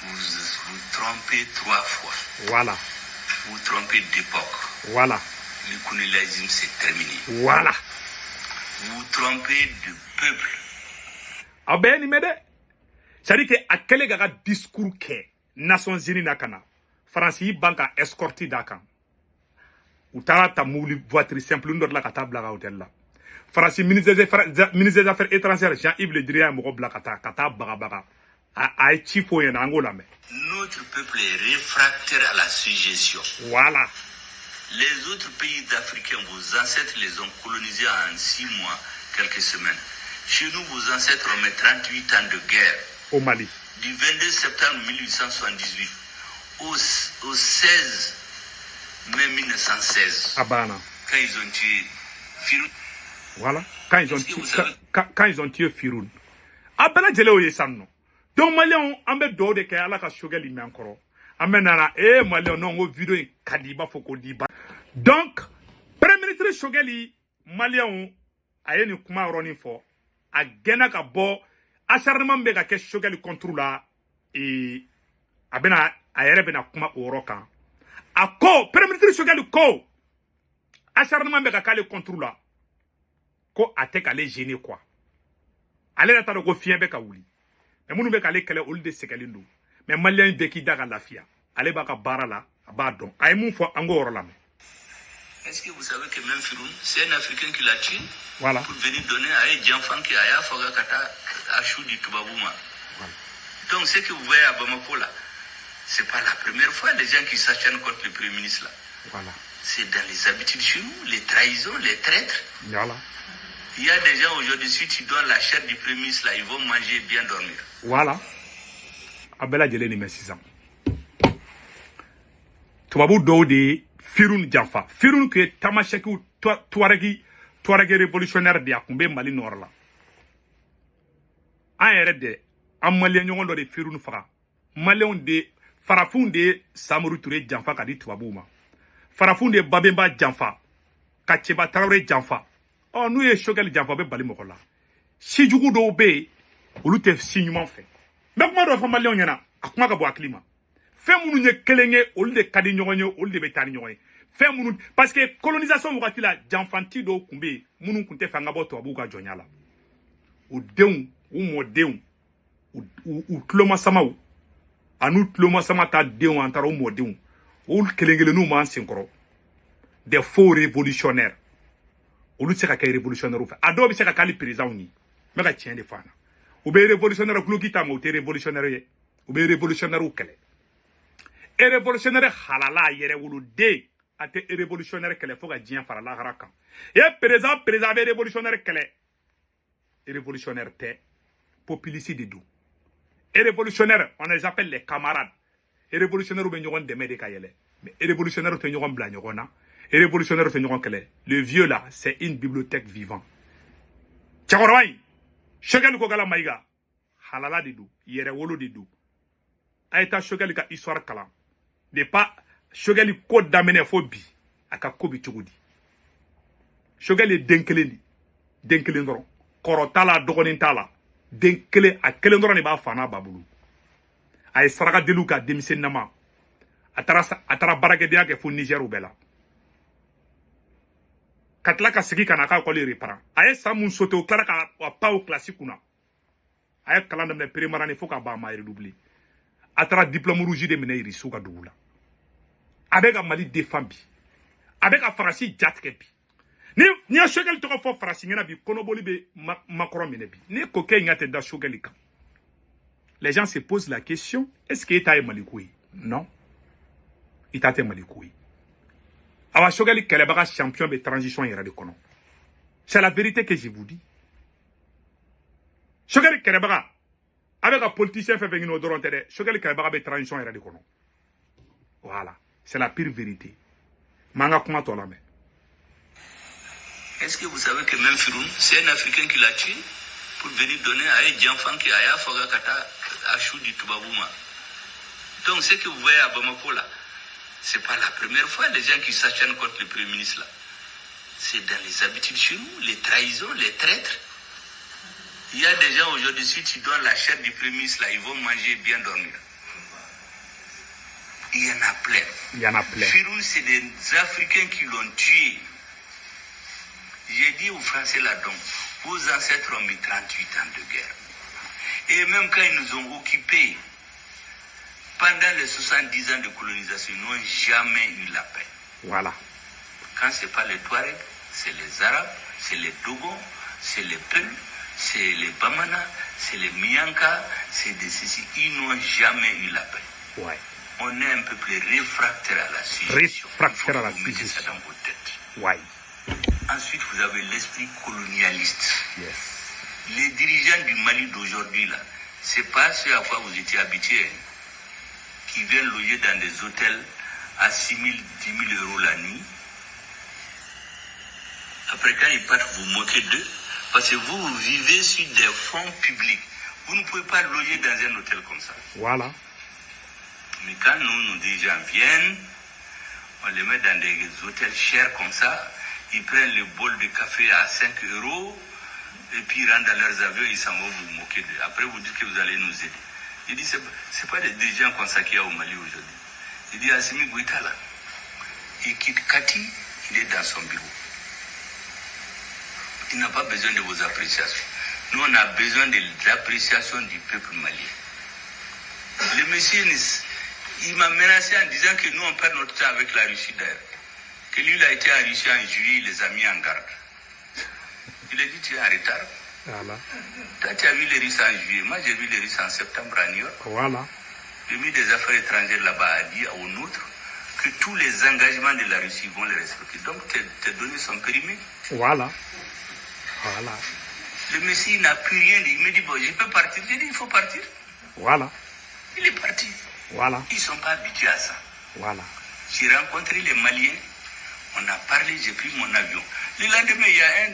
Vous trompez 3 fois. Voilà. Vous trompez d'époque. Voilà. Le colonialisme c'est terminé. Voilà. Vous trompez de peuple. Ah ben, il m'aide. C'est-à-dire que à quel égard discours que Nations Unies nakana, France y banque escorté d'Akan. Ou t'as ta mouli voiture simple une de la kata blaga hôtel là. France ministre des Affaires étrangères Jean-Yves Le Drian mo blaga kata baga. A chifo en Angola mais. Notre peuple est réfractaire à la suggestion. Voilà. Les autres pays d'Africains, vos ancêtres les ont colonisés en 6 mois, quelques semaines. Chez nous, vos ancêtres ont mis 38 ans de guerre. Au Mali. Du 22 septembre 1878 au 16 mai 1916. À Bana. Quand ils ont tué Firoun. Voilà. Quand ils ont tué Firoun. À Bana, j'ai le Sanno. Donc, Malion, on met d'eau de Kayala ka Shogali mais encore. Amenana, Malion, non, au vidéo, Kadiba, Foko Diba. Donc, Premier ministre Shogali, Malion, a eu une kuma roni fo, a gena ka bo, acharnement be ka ke Shogali contrôle la, et, a bena, a yere bena kuma orokan. A ko, Premier ministre Shogali ko, acharnement be ka kale contrôle la, ko a te kale gêner quoi. Ale la ta ko fien be ka wuli. Mais nous avons kele ol de sekalindo mais malien be ki daga lafia ale ba ka barala ba don ay mun fo angoro la. Est-ce que vous savez que même Firoun, c'est un Africain qui l'a tué? Voilà. Pour venir donner à un enfant qui a foga kata achou du Tubabouma. Donc ce que vous voyez à Bamako là, c'est pas la première fois les gens qui s'acharnent contre le Premier ministre là. Voilà. C'est dans les habitudes chez nous, les trahisons, les traîtres. Voilà. Il y a des gens aujourd'hui, si tu donnes la chair du Premier ministre là, ils vont manger et bien dormir. Voilà. Abela Djele ni mesizan. Tubabu do de Firoun Janfa. Firoun que Tamasheku Touaregi révolutionnaire de Akumbe Mali Nord là. En RD, en Malien yon do de Firoun Fara. Malien de Farafoun de Samuru Touré Janfa kadi Tubabouma. Farafoun de Babemba Janfa. Kacheba Traoré Janfa. Oh, nous y Shogali Janfa be Bali Mokola. Si du coup do be, ou l'outé signement fait. Mais comment doit faire Malien yana? A kuma ka bo aklima. Fait mounou nye kelenge, ou l'de kadi nyonyo, ou l'de betani nyonyo. Fait mounou, parce que colonisation wakati la, Janfanti do kumbe, mounou kunte fangabo to abuka jonyala. Ou deun, ou mo deun, ou tloma sama ou. Anou tloma sama ta deun, antara ou mo deun. Ou kelenge le nou man sinkoro. Des faux révolutionnaires. Ou l'outé ka révolutionnaire ou fait. Ado bi se ka kali président ni. Mais ka tient de fana. Ou be révolutionnaire ou kita mo te révolutionnaire ye. Ou be révolutionnaire ou kele. Et révolutionnaire halala yere wulu de ate révolutionnaire kele fo ka dien fara la haraka. Et président be révolutionnaire kele. Et révolutionnaire te populiste de dou. Et révolutionnaire on les appelle les camarades. Et révolutionnaire ou be nyogon de mede ka yele. Mais révolutionnaire te nyogon bla nyogona. Et révolutionnaire te nyogon kele. Le vieux là, c'est une bibliothèque vivante. Tchakorawai. Shogali ko gala maiga halala de do yere wolo de do ayta shogali ka histoire kala de pas shogali ko damene fo bi aka ko bi tugudi shogali denkele ndoro korotala dogonin tala denkele a kelen ndoro ni ba fana babulu ay saraka delu ka demisen nama atara barake dia ke fo Niger bela katla ka sigi kana ka ko le repara ay samun soto klara ka pa au classique kuna ay kala ndam ne primaire ni foka ba ma redoubler atara diplôme rouge de mine iri suka dugula avec un Mali défendu avec un Farasi Jatkebi ni a Choguel to fo Farasi ngena bi konoboli be Macron minebi ni ko ke ngate da Choguel kan. Les gens se posent la question, est-ce que État est malikoui? Non. État est malikoui. Awa Choguel Kelebara champion de transition ira de kono. C'est la vérité que je vous dis. Choguel Kelebara avec un politicien fait venir au Dorontere, Choguel Kelebara de transition ira de kono. Voilà, c'est la pire vérité. Manga kuma tola me. Est-ce que vous savez que même Firoun, c'est un Africain qui l'a tué pour venir donner à un enfant qui a Foga Kata à Chou du Toubabouma. Donc ce que vous voyez à Bamako là, c'est pas la première fois les gens qui s'acharnent contre le Premier ministre là. C'est dans les habitudes chez nous, les trahisons, les traîtres. Il y a des gens aujourd'hui, si tu donnes la chair du Premier ministre là, ils vont manger et bien dormir. Il y en a plein. Il y en a plein. Firoun, c'est des Africains qui l'ont tué. J'ai dit aux Français là-dedans, vos ancêtres ont mis 38 ans de guerre. Et même quand ils nous ont occupés, pendant les 70 ans de colonisation, ils n'ont jamais eu la paix. Voilà. Quand ce n'est pas les Touaregs, c'est les Arabes, c'est les Dogons, c'est les Peuls, c'est les Bamana, c'est les Mianka, c'est des ceci. Ils n'ont jamais eu la paix. Ouais. On est un peuple réfractaire à la suggestion. Réfractaire à la suggestion. suggestion. Ça dans vos têtes. Ouais. Ensuite, vous avez l'esprit colonialiste. Yes. Les dirigeants du Mali d'aujourd'hui, là, c'est pas ce à quoi vous étiez habitués, qui viennent loger dans des hôtels à 6 000, 10 000 euros la nuit. Après, quand ils partent, vous moquez d'eux, parce que vous vivez sur des fonds publics. Vous ne pouvez pas loger dans un hôtel comme ça. Voilà. Mais quand nos dirigeants viennent, on les met dans des hôtels chers comme ça, ils prennent le bol de café à 5 euros, et puis ils rentrent dans leurs avions, ils s'en vont vous moquer d'eux. Après, vous dites que vous allez nous aider. Il dit, c'est pas des dirigeants comme ça qu'il y a au Mali aujourd'hui. Il dit, Assimi Goïta là, il quitte Kati, il est dans son bureau. Il n'a pas besoin de vos appréciations. Nous, on a besoin de l'appréciation du peuple malien. Le monsieur, il m'a menacé en disant que nous, on perd notre temps avec la Russie d'ailleurs. Que lui, il a été en Russie en juillet, il les a mis en garde. Il a dit, tu es en retard. Voilà. Toi, tu as vu les Russes en juillet. Moi, j'ai vu les Russes en septembre à New York. Voilà. Le ministre des Affaires étrangères là-bas a dit aux nôtres que tous les engagements de la Russie vont les respecter. Donc, tes données sont périmées. Voilà. Voilà. Le monsieur n'a plus rien dit. Il me dit, bon, je peux partir. J'ai dit, il faut partir. Voilà. Il est parti. Voilà. Ils ne sont pas habitués à ça. Voilà. J'ai rencontré les Maliens. On a parlé, j'ai pris mon avion. Le lendemain, il y a un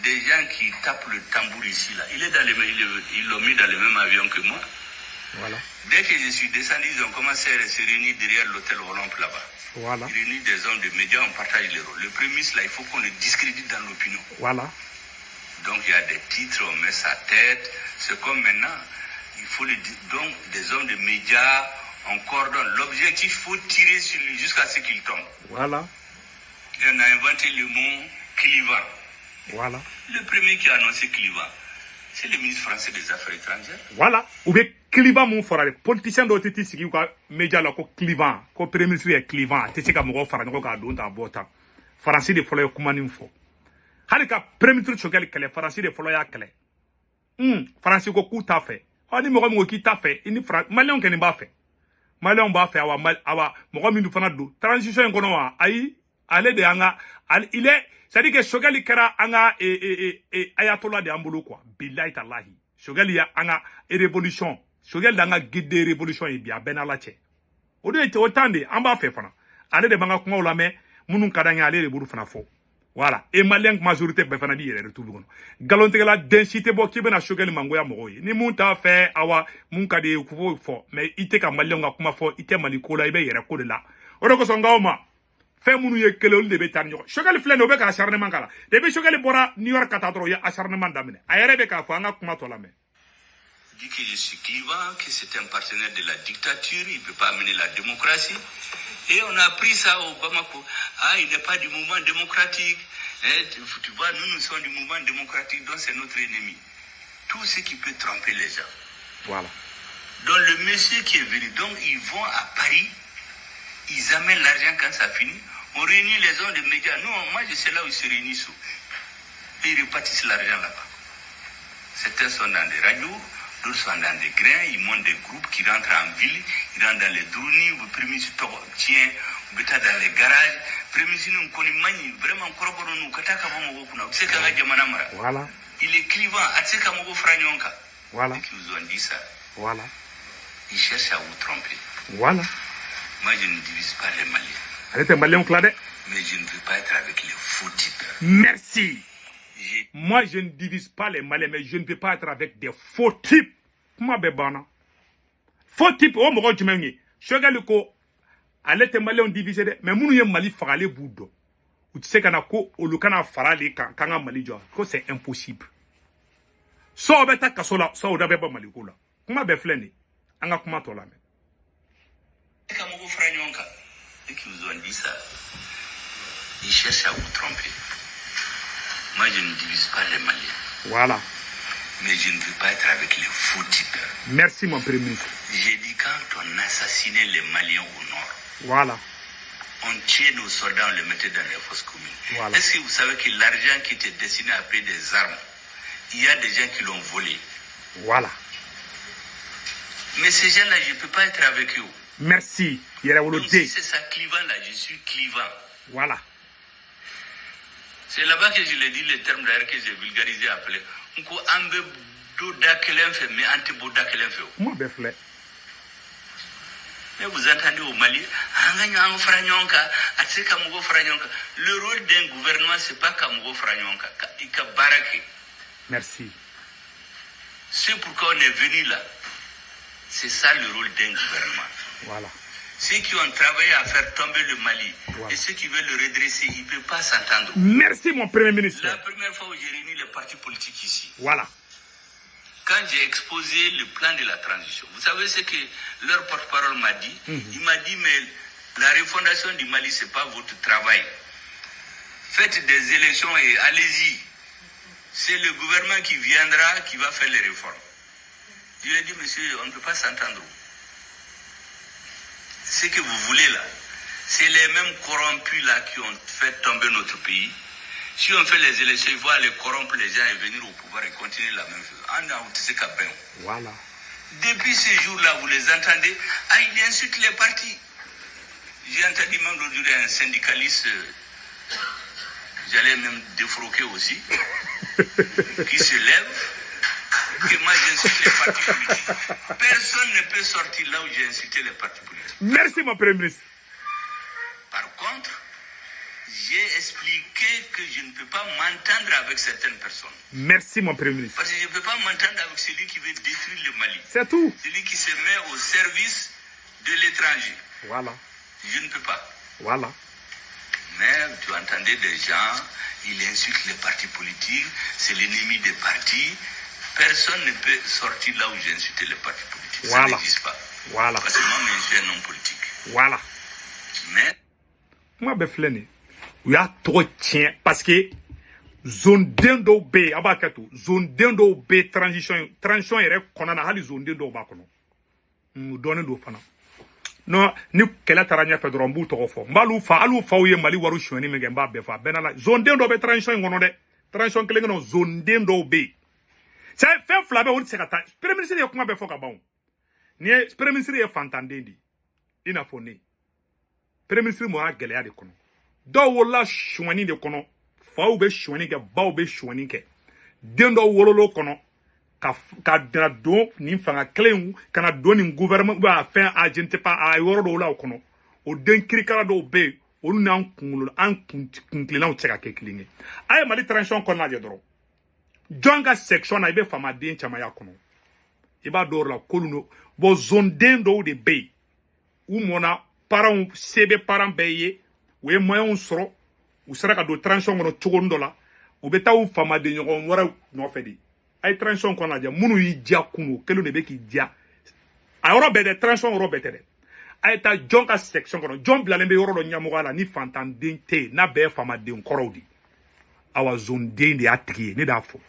des gens qui tapent le tambour ici, là. Il est dans ils l'ont mis dans le même avion que moi. Voilà. Dès que je suis descendu, ils ont commencé à se réunir derrière l'hôtel Olympe là-bas. Voilà. Ils réunissent des hommes de médias, on partage les rôles. Le premier ministre, là, il faut qu'on le discrédite dans l'opinion. Voilà. Donc, il y a des titres, on met sa tête. C'est comme maintenant, il faut donc des hommes de médias, on coordonne. L'objectif, il faut tirer sur lui jusqu'à ce qu'il tombe. Voilà. Et on a inventé le mot clivant. Voilà. Le premier qui a annoncé clivant, c'est le ministre français des Affaires étrangères. Voilà. Ou bien clivant mon frère. Politicien doit être ici qui a média là ko clivant, ko premier ministre est clivant. Tu sais que mon frère n'ko ka don ta bota. Français de follow kuma ninfo. Hali ka premier ministre Choguel kele français de follow ya kele. Français ko ku ta fait. Ani mo ki ta fait. Ini Malien ke ni ba fait. Malien ba fait awa mo mi du fana do. Transition ko no wa ayi ale de anga il est c'est-à-dire que Choguel kera anga ayatollah de ambolo quoi. Billahi tallahi. Choguel ya anga révolution. Choguel danga guide révolution e bia benala che. O de te otande amba fe fana. Ale de banga kuma la mais munun kadanya ale de buru fana fo. Voilà. Et malien majorité be fana di yere tout gono. Galonte la densité bo ki bena Choguel mangoya mo yi. Ni mun ta fe awa mun ka de ku fo mais ite ka malien nga kuma fo ite maliko la ibe yere ko de la. O de ko songa o ma. Fait munu ye kelol de betan yo Choguel flene obe ka acharnement kala de be Choguel bora New York katadro ya acharnement damine ayere be ka fo anga kuma to la me dit que je suis clivant, que c'est un partenaire de la dictature, il ne peut pas amener la démocratie. Et on a pris ça au Bamako. Ah, il n'est pas du mouvement démocratique. Tu vois, nous sommes du mouvement démocratique, donc c'est notre ennemi. Tout ce qui peut tromper les gens. Voilà. Donc le monsieur qui est venu, donc ils vont à Paris. Ils amènent l'argent quand ça finit. On réunit les hommes de médias. Non, moi je sais là où ils se réunissent. Et ils repartissent l'argent là-bas. Certains sont dans des radios, d'autres sont dans des grains, ils montent des groupes qui rentrent en ville, ils rentrent dans les drounies, ou premier tiens, ou dans les garages. Premier nous connaissons vraiment nous c'est Voilà. il est clivant, Voilà. qui vous ont dit ça. Voilà. Ils cherchent à vous tromper. Voilà. Moi je ne divise pas les Maliens. Arrêtez Malien Claude. Mais je ne veux pas être avec les faux types. Merci. Moi, je ne divise pas les Maliens, mais je ne peux pas être avec des faux types. Comment bébana? Faux types, oh, mon Dieu, je regarde le coup. Allez, les Maliens divisé, mais nous, nous, Mali, farale boudo. Ou tu sais qu'on a quoi, ou le canard farale, quand on Mali, c'est impossible. So, on va ta cassola, so, on va pas Mali, là. Comment befleni? On a comment toi là, mais. Et qui vous ont dit ça, ils cherchent à vous tromper. Moi, je ne divise pas les Maliens. Voilà. Mais je ne veux pas être avec les faux types. Merci, mon premier ministre. J'ai dit quand on assassinait les Maliens au nord, voilà. On tuait nos soldats, on les mettait dans les fosses communes. Voilà. Est-ce que vous savez que l'argent qui était destiné à payer des armes, il y a des gens qui l'ont volé? Voilà. Mais ces gens-là, je ne peux pas être avec eux. Merci. Donc, si c'est ça clivant là, je suis clivant. Voilà. C'est là-bas que je l'ai dit, les termes d'ailleurs que j'ai vulgarisé appelé. Nko ambe do dakelen fait, mais ante bo dakelen fait. Moi, befle. Mais vous entendez au Mali, le rôle d'un gouvernement, c'est pas Kamugo Franyonka, Ika Barake. Merci. C'est pourquoi on est venu là. C'est ça le rôle d'un gouvernement. Voilà. Ceux qui ont travaillé à faire tomber le Mali, voilà. Et ceux qui veulent le redresser, ils ne peuvent pas s'entendre. Merci mon Premier ministre. La première fois où j'ai réuni les partis politiques ici. Voilà. Quand j'ai exposé le plan de la transition, vous savez ce que leur porte-parole m'a dit? Il m'a dit, mais la refondation du Mali, ce n'est pas votre travail. Faites des élections et allez-y. C'est le gouvernement qui viendra qui va faire les réformes. Je lui ai dit, monsieur, on ne peut pas s'entendre. Ce que vous voulez là, c'est les mêmes corrompus là qui ont fait tomber notre pays. Si on fait les élections, il faut aller corrompre les gens et venir au pouvoir et continuer la même chose. Voilà. Depuis ces jours-là, vous les entendez, ils insultent les partis. J'ai entendu même l'autre jour un syndicaliste, j'allais même défroquer aussi, qui se lève, que moi j'insulte les partis politiques. Personne ne peut sortir là où j'ai insulté les partis politiques. Merci mon Premier ministre. Par contre, j'ai expliqué que je ne peux pas m'entendre avec certaines personnes. Merci mon Premier ministre. Parce que je ne peux pas m'entendre avec celui qui veut détruire le Mali. C'est tout. Celui qui se met au service de l'étranger. Voilà. Je ne peux pas. Voilà. Mais tu entendais des gens, ils insultent les partis politiques, c'est l'ennemi des partis. Personne ne peut sortir là où j'ai insulté les partis politiques. Voilà. Ça n'existe pas. Voilà. Parce que moi, je suis un homme politique. Voilà. Mais... Moi, je suis il y a trop de tiens parce que zone d'endo B, abakato, zone d'endo B transition est reconnaissable à la zone d'endo bakono. Nous donnons d'eau fana. Non, ni quelle tarania fait de rembout au fond. Malou fa ouye mali waru chouani me gemba befa. Benala, zone d'endo B transition est transition que les zone d'endo B. C'est fait flabé ou c'est kata. Premier ministre est comment befo kabon. Ni premier ministre est fantandendi. Ina foni. Premier ministre mo a gelea de kono. Dɔw wolola suwani de kɔnɔ faw bɛ suwani kɛ baw bɛ suwani kɛ den dɔw wololo kɔnɔ ka dana don nin fanga kelen kana don nin gouvernement ba fɛn agente pa a yɔrɔ dɔw la o kɔnɔ o den kirikara dɔw bɛ yen olu n'an kunkolo an kuntilennaw cɛ ka kɛ kelen ye a ye mali transition kɔnɔna lajɛ dɔrɔn jɔn ka section na i bɛ faamaden caman y'a kɔnɔ i b'a dɔw la k'olu no bon zone den dɔw de bɛ yen u mɔna parents se bɛ parents bɛɛ ye u ye moyens sɔrɔ u sera ka don transition kɔnɔ cogo dɔ la u bɛ taa u faamaden ɲɔgɔn wɛrɛw nɔfɛ de a ye transition kɔnɔ lajɛ minnu y'i diya kunu kelen de bɛ k'i diya a yɔrɔ bɛɛ dɛ transition yɔrɔ bɛɛ tɛ dɛ a ye taa jɔn ka section kɔnɔ jɔn bilalen bɛ yɔrɔ dɔ ɲɛmɔgɔya la ni fantanden tɛ yen n'a bɛɛ ye faamaden kɔrɔw de awa zone den de y'a tigi ye ne b'a fɔ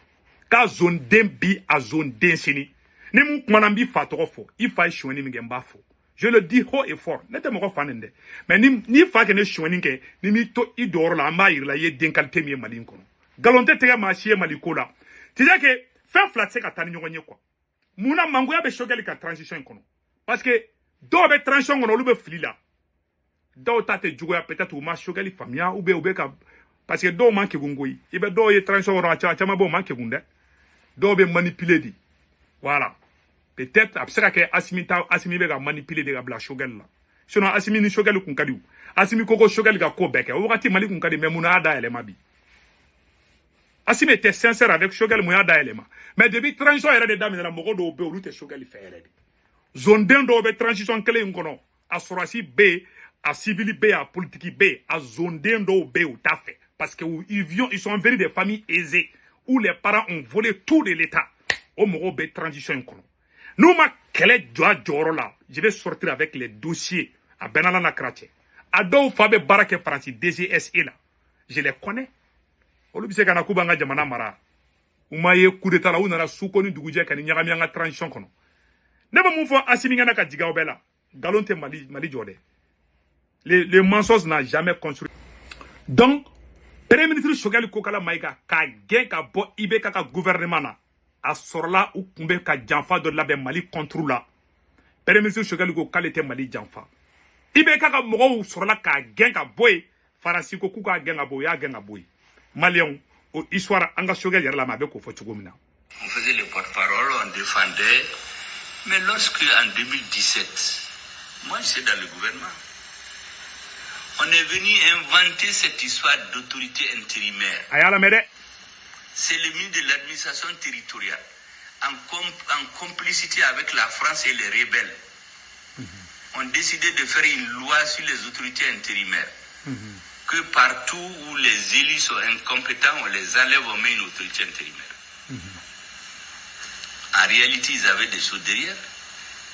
k'a zone den bi a zone den sini ni mun kumana n b'i fa tɔgɔ fɔ i fa ye suɲɛni min kɛ n b'a fɔ Je le dis haut et fort. Ne te mɔgɔ fa nin dɛ. Mais ni fa kɛ ne suɲɛni kɛ, ni mi to i dɔrɔ la, an b'a yira la i ye denkalité min ye Mali in kɔnɔ. Nkalon tɛ tigɛ maa si ye Mali ko la. Tu sais que fɛn fila tɛ se ka taa ni ɲɔgɔn ye quoi. Munna mangoya bɛ Choguel ka transition in kɔnɔ. Parce que dɔw bɛ transition kɔnɔ olu bɛ fili la. Dɔw ta tɛ juguya peut-être u ma Choguel faamuya ou bien u bɛ ka parce que dɔw man kegun koyi. I bɛ dɔw ye transition kɔnɔ a caman bɛ u man kegun dɛ. Dɔw bɛ manipuler di. Voilà. Peut-être a bɛ se ka kɛ Asimi bɛ ka manipuler de ka bila Choguel la. Sinon Asimi ni Choguel kun ka di. Asimi ko ko Choguel ka ko bɛɛ kɛ. O wagati Mali kun ka di mais munna a da yɛlɛma bi. Asimi était sincère avec Choguel mun y'a da yɛlɛma. Mais depuis transition yɛrɛ de daminɛna mɔgɔ dɔw bɛ olu tɛ Choguel fɛ yɛrɛ de. Zonden dɔw bɛ transition kelen in kɔnɔ. A sɔrɔsi bɛ yen, a civil bɛ yen, a politique bɛ yen, a zonden dɔw bɛ yen u t'a fɛ. Parce que ils sont venus des familles aisées où les parents ont volé tout de l'État. O mɔgɔw bɛ transition in kɔnɔ. N'u ma kɛlɛ jɔ a jɔyɔrɔ la, je vais sortir avec les dossiers a Benala na Kratche. A dɔw fa bɛ baara kɛ Faransi DGSE la. Je les connais. Olu bɛ se ka na k'u b'an ka jamana mara. U ma ye coup d'état la, u nana Suko ni dugujɛ ka ni ɲagami an ka transition kɔnɔ. Ne bɛ mun fɔ Asimi ɲɛna ka jigin aw bɛɛ la. Nkalon tɛ Mali jɔ dɛ. Les mensonges n'a jamais construit. Donc, Premier ministre Choguel Kokala Maïga ka gɛn ka bɔ IBK ka gouvernement na. A sɔrɔla u kun bɛ ka janfa dɔ labɛn Mali contre la. Premier ministre Choguel ko k'ale tɛ Mali janfa. IBK ka mɔgɔw sɔrɔla k'a gɛn ka bɔ yen. Faransi ko k'u k'a gɛn ka bɔ yen, u y'a gɛn ka bɔ yen. Maliens, o histoire an ka Choguel yɛrɛ la ma a bɛ k'o fɔ cogo min na. On faisait les porte-parole, on défendait. Mais lorsque, en 2017, moi j'étais dans le gouvernement, on est venu inventer cette histoire d'autorité intérimaire. Ayala Mede. C'est le ministre de l'administration territoriale, en complicité avec la France et les rebelles, ont décidé de faire une loi sur les autorités intérimaires. Que partout où les élus sont incompétents, on les enlève, on met une autorité intérimaire. En réalité, ils avaient des choses derrière.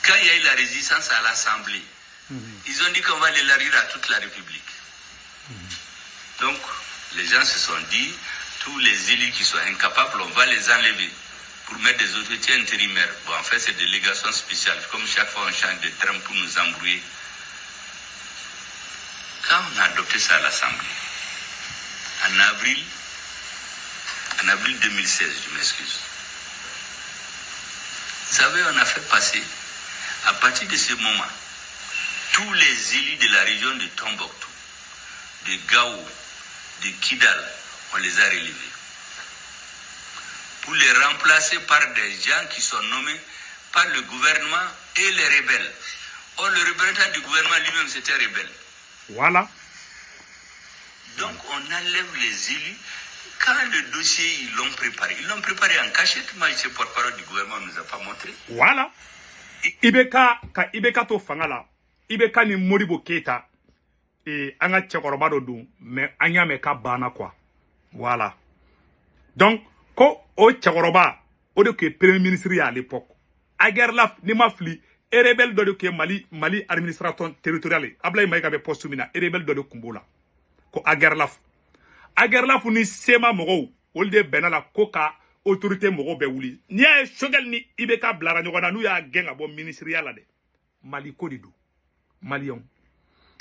Quand il y a eu la résistance à l'Assemblée, ils ont dit qu'on va l'élargir à toute la République. Donc, les gens se sont dit, tous les élus qui sont incapables, on va les enlever pour mettre des autorités intérimaires. Bon, en fait, c'est des délégations spéciales. Comme chaque fois, on change de terme pour nous embrouiller. Quand on a adopté ça à l'Assemblée, en avril 2016, je m'excuse, vous savez, on a fait passer, à partir de ce moment, tous les élus de la région de Tombouctou, de Gao, de Kidal, on les a relevés. Pour les remplacer par des gens qui sont nommés par le gouvernement et les rebelles. Or, le représentant du gouvernement lui-même, c'était rebelle. Voilà. Donc, on enlève les élus. Quand le dossier, ils l'ont préparé en cachette. Moi, je suis porte-parole du gouvernement, on ne nous a pas montré. Voilà. Ibeka to fangala. Ibeka ni Modibo Keita. Et anga tchekoroba do dou. Mais anya meka bana quoi. Voilà. Donc, ko o tchekoroba. O de que premier ministre à l'époque. Agerlaf ni ma fli. Et rebelle de que Mali administration territoriale. Ablaye Maïga be poste mina. Et rebelle de Kumbola. Ko Agerlaf. Agerlaf ni sema mogo. Olde benala koka autorité mogo be wuli. Ni a Choguel ni Ibeka blara nyogana nou ya genga bo ministériel la de. Mali kodido. Malion.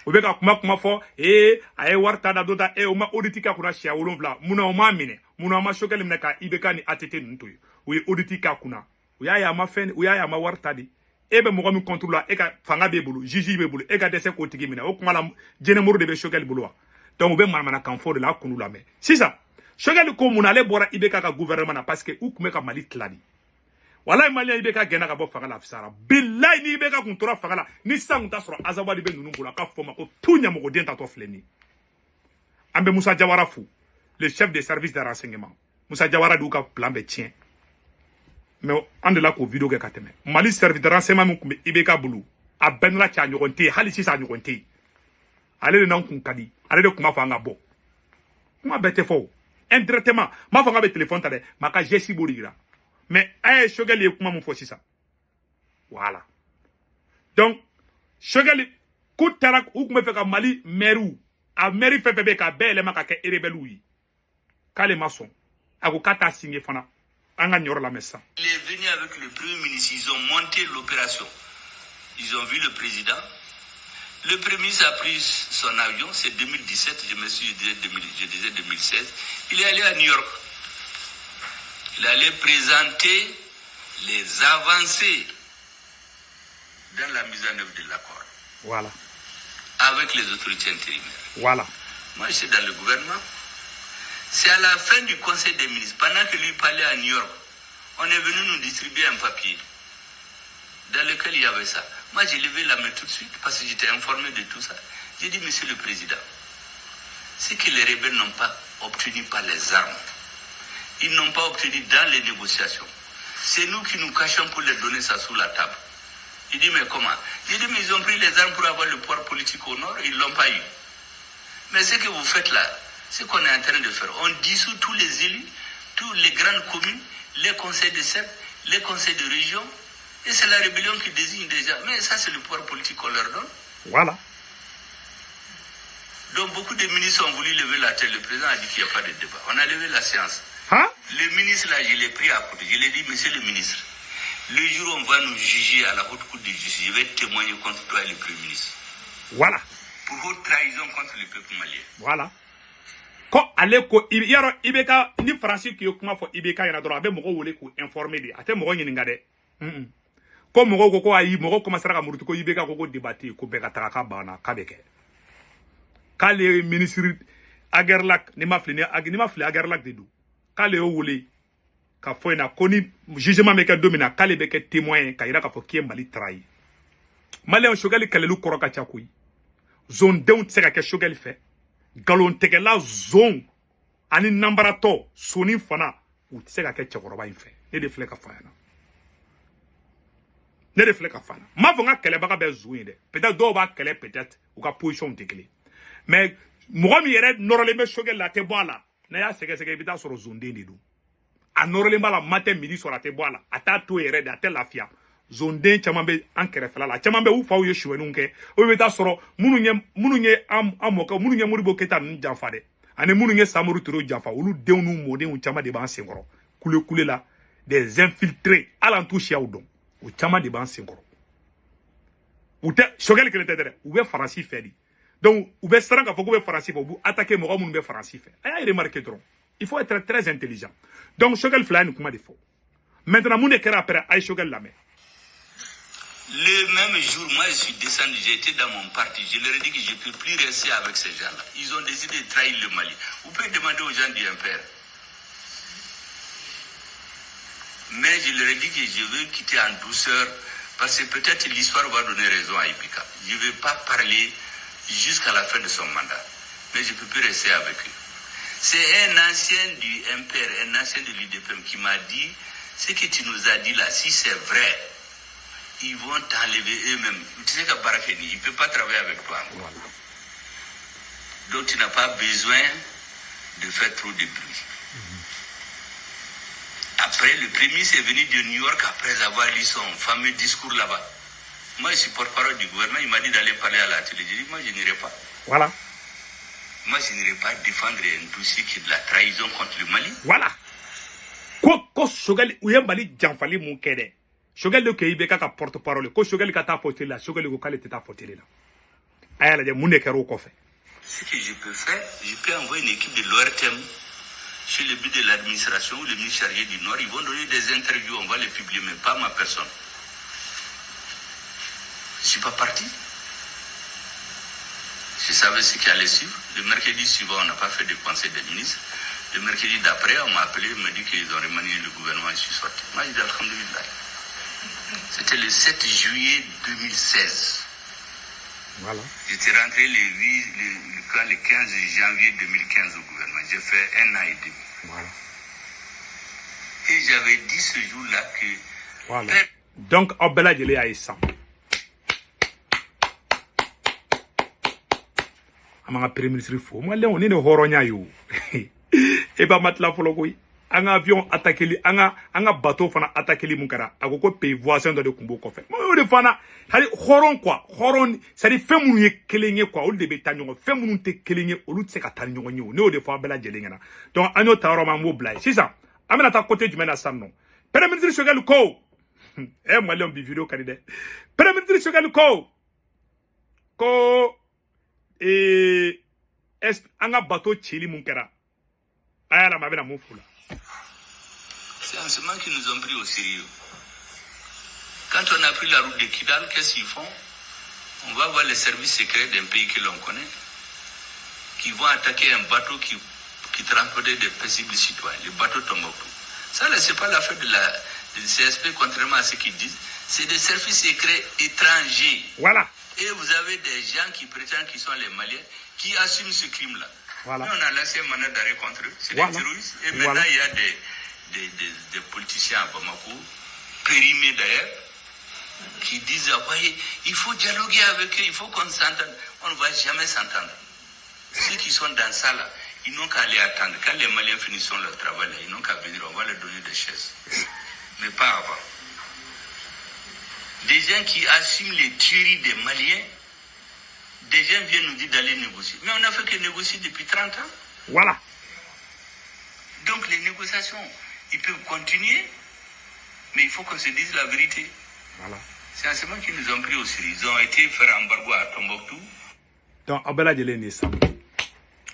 Obeka kuma fo aye warta da dota oma auditika kuna shia wolonvla. Muna oma mine. Muna oma Choguel mneka Ibeka ni atete nuntoy. Uye auditika kuna. Uya ya ma fen, uya ya ma warta di. Ebe mogo mi contrôle eka fanga be bulu, jiji be bulu, eka dese ko tigi mina. O kuma la jenemuru de be Choguel bulu wa. Donc be manana kanfo de la kunu la me. C'est ça. Choguel ko munale bora Ibeka ka gouvernement na parce que ou kumeka Mali tlani. Wallahi Mali Ibeka gena ka bo fanga la fisara. Billahi ni Ibeka kun tora fanga la ni sanguta soro azawadi be nunu bula ka foma ko tunya mogo denta to fleni. Ambe Moussa Diawara fou, le chef des services de renseignement. Moussa Diawara du ka plan be tien. Mais on de la ko vidéo ke kateme. Mali service de renseignement mun kumbe Ibeka bulu. A benla cha nyogonte, hali sisa nyogonte. Ale de nan kun kadi. Ale de kuma fanga bo. Kuma bete fo. Indirectement, ma fanga be téléphone tade, maka jesi bolira. Mais Choguel ye kuma mun fo sisa. Voilà. Donc Choguel kutara ou kuma fe ka Mali meru. A meri fefe ka bele maka ke rebelu yi. Kale mason. Ako kata signé fana. Il est venu avec le premier ministre, ils ont monté l'opération. Ils ont vu le président. Le premier ministre a pris son avion, c'est 2017, je disais 2016. Il est allé à New York. Il allait présenter les avancées dans la mise en œuvre de l'accord. Voilà. Avec les autorités intérimaires. Voilà. Moi, je suis dans le gouvernement. C'est à la fin du Conseil des ministres, pendant que lui parlait à New York, on est venu nous distribuer un papier dans lequel il y avait ça. Moi, j'ai levé la main tout de suite parce que j'étais informé de tout ça. J'ai dit, Monsieur le Président, ce que les rebelles n'ont pas obtenu par les armes, ils n'ont pas obtenu dans les négociations. C'est nous qui nous cachons pour leur donner ça sous la table. Il dit, mais comment? J'ai dit, mais ils ont pris les armes pour avoir le pouvoir politique au nord, ils ne l'ont pas eu. Mais ce que vous faites là, c'est qu'on est en train de faire. On dissout tous les élus, toutes les grandes communes, les conseils de cercle, les conseils de région, et c'est la rébellion qui désigne déjà. Mais ça, c'est le pouvoir politique qu'on leur donne. Voilà. Donc beaucoup de ministres ont voulu lever la tête. Le président a dit qu'il n'y a pas de débat. On a levé la séance. Hein? Le ministre, là, je l'ai pris à côté. Je lui ai dit, Monsieur le ministre, le jour où on va nous juger à la haute cour de justice, je vais témoigner contre toi et le Premier ministre. Voilà. Pour haute trahison contre le peuple malien. Voilà. Ko ale ko yaro ibeka ni Francis ki kuma fo ibeka yana doro abe mogo wole ko informer de ate mogo nyininga de ko mogo ko ayi mogo kuma saraka murutu ko ibeka ko débattre ko beka taka bana kabeke kale ministre Agerlak ni mafli Agerlak de du kale o wole ka fo na koni jugement me ka domina kale beke témoin ka ira ka fo kiem Mali trahi Malien shogali kale lu koroka chakuyi zone deun tseka ke shogali fait galon tegela zone ani nambarato soni fana u tse ka ke cekoroba in fe ne de fle ka fana ma fo nga kele baga be zouin de peut-être do ba kele peut-être ou ka position de clé mais mo mi yere norole me shogel la te boala na ya sege bita soro zone de du a norole mbala matin midi sur la te boala ata to yere da te lafia zone de chama be an kerefela la chama be u fa yo shwe nunke o beta soro munu nye amoka munu nye muribo keta njanfa de ane munu nye samuru turo janfa ulu deunu mode un chama de ban sengoro kule la des infiltrés alentou chia udon u chama de ban sengoro ou te shogel kele tedere ou be faransi fedi donc ou be saranga foko be faransi fo bu attaquer mo munu be faransi fe ay remarquer trop il faut être très intelligent donc shogel flani kuma de fo maintenant mune kera après ay shogel la mais le même jour, moi je suis descendu, j'étais dans mon parti, je leur ai dit que je ne peux plus rester avec ces gens-là. Ils ont décidé de trahir le Mali. Vous pouvez demander aux gens du MPR. Mais je leur ai dit que je veux quitter en douceur, parce que peut-être l'histoire va donner raison à Ibeka. Je ne vais pas parler jusqu'à la fin de son mandat. Mais je ne peux plus rester avec eux. C'est un ancien du MPR, un ancien de l'UDPM qui m'a dit, ce que tu nous as dit là, si c'est vrai, ils vont t'enlever eux-mêmes. Tu sais qu'à Barakeni, il ne peut pas travailler avec toi. Voilà. Donc tu n'as pas besoin de faire trop de bruit. Après, le premier ministre est venu de New York après avoir lu son fameux discours là-bas. Moi, je suis porte-parole du gouvernement. Il m'a dit d'aller parler à la télé. J'ai dit, moi, je n'irai pas. Voilà. Moi, je n'irai pas défendre un dossier qui est de la trahison contre le Mali. Voilà. Ko Shogali uye Mali janfali mon kede. Shogali ke ibeka ka porte-parole. Ko Shogali ka ta fotele la. Shogali ko kale ta fotele la. Ayala de mune kero ko fait. Ce que je peux faire, je peux envoyer une équipe de l'ORTM chez le but de l'administration ou le ministre chargé du Nord. Ils vont donner des interviews, on va les publier, mais pas ma personne. Je ne suis pas parti. Je savais ce qui allait suivre. Le mercredi suivant, on n'a pas fait de conseil des ministres. Le mercredi d'après, on m'a appelé, on m'a dit qu'ils ont remanié le gouvernement et je suis sorti. Moi, j'ai dit alhamdoulilah. C'était le 7 juillet 2016. Voilà. J'étais rentré le 15 janvier 2015 au gouvernement. J'ai fait 1 an et demi. Voilà. Et j'avais dit ce jour-là que... Voilà. Donc, Obela Djele a ça. Amanga Premier ministre fo. Moi, on est de Horonya yo. Et ba matla folo koy. Un avion attaqué li, un bateau fana attaqué li munkara. Agoko pays voisin de Kumbo kofe. Moi, de fana, hali horon quoi. Horon, ça dit fait moun ye kelenye quoi. Ou de betanyo, fait moun te kelenye, ou l'outre se katanyo nyo. Ne o de fois Obela Djele ngana. Donc, anyo taroman mo blay. C'est ça. Amena ta côté du mena sam non. Premier ministre Shogal ko. malien bi vidéo kanide premier ministre Choguel ko anga bateau chili mun kera aya la mabena mun fula. C'est en ce moment qu'ils nous ont pris au sérieux. Quand on a pris la route de Kidal, qu'est-ce qu'ils font? On va voir les services secrets d'un pays que l'on connaît, qui vont attaquer un bateau qui transportait des paisibles citoyens, le bateau Tombouctou. Ça, là, c'est pas l'affaire de du CSP, contrairement à ce qu'ils disent. C'est des services secrets étrangers. Voilà. Et vous avez des gens qui prétendent qu'ils sont les Maliens, qui assument ce crime-là. Voilà. Nous, on a lancé un mandat d'arrêt contre eux. C'est Voilà. des terroristes. Et maintenant, il y a des politiciens à Bamako, périmés d'ailleurs, qui disent, ah, voyez, il faut dialoguer avec eux, il faut qu'on s'entende. On ne va jamais s'entendre. Ceux qui sont dans ça, là, ils n'ont qu'à aller attendre. Quand les Maliens finissent leur travail, là, ils n'ont qu'à venir, on va leur donner des chaises. Mais pas avant. Des gens qui assument les tueries des Maliens, des gens viennent nous dire d'aller négocier. Mais on n'a fait que négocier depuis 30 ans. Voilà. Donc les négociations, ils peuvent continuer, mais il faut qu'on se dise la vérité. Voilà. C'est en ce moment qu'ils nous ont pris au sérieux. Ils ont été faire embargo à Tombouctou. Donc, Abela Djele ni sam.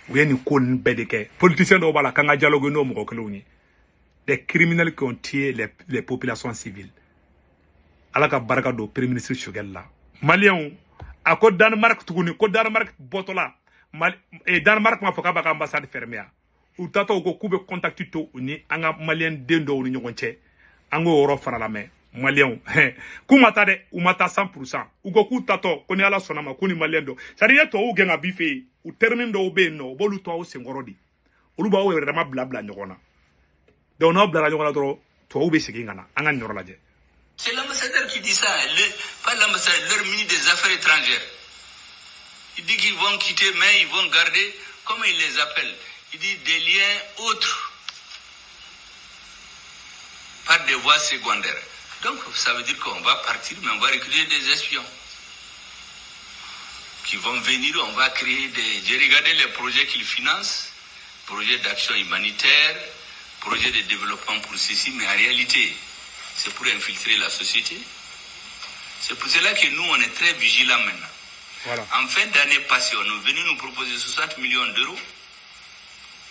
Ou ni kon bedeke. Politiciens de Obala, quand dialogue no mo des criminels qui ont tué les populations civiles. Alaka baraka do premier ministre Choguel là. Malien a ko Danemark tuguni ko Danemark botola. Danemark ma foka baka ambassade fermée. Ou tato ko kube contacti to ni anga malien dendo ni ñogonche. Ango oro fara la main. Malien kumata de umata 100% ugo ku tato ko ni ala sonama ko ni malien do sariya to u genga bife u termine do be no bolu to o sengorodi olu ba o vraiment blabla ñogona do no blabla ñogona to u be sigingana anga ñoro laje. C'est l'ambassadeur qui dit ça, pas l'ambassadeur, leur ministre des Affaires étrangères. Il dit qu'ils vont quitter, mais ils vont garder, comment il les appelle? Il dit des liens autres, par des voies secondaires. Donc ça veut dire qu'on va partir, mais on va recruter des espions qui vont venir, on va créer des... J'ai regardé les projets qu'ils financent, projets d'action humanitaire, projets de développement pour ceci, mais en réalité, c'est pour infiltrer la société. C'est pour cela que nous, on est très vigilants maintenant. Voilà. En fin d'année passée, on est venu nous proposer 60 millions d'euros.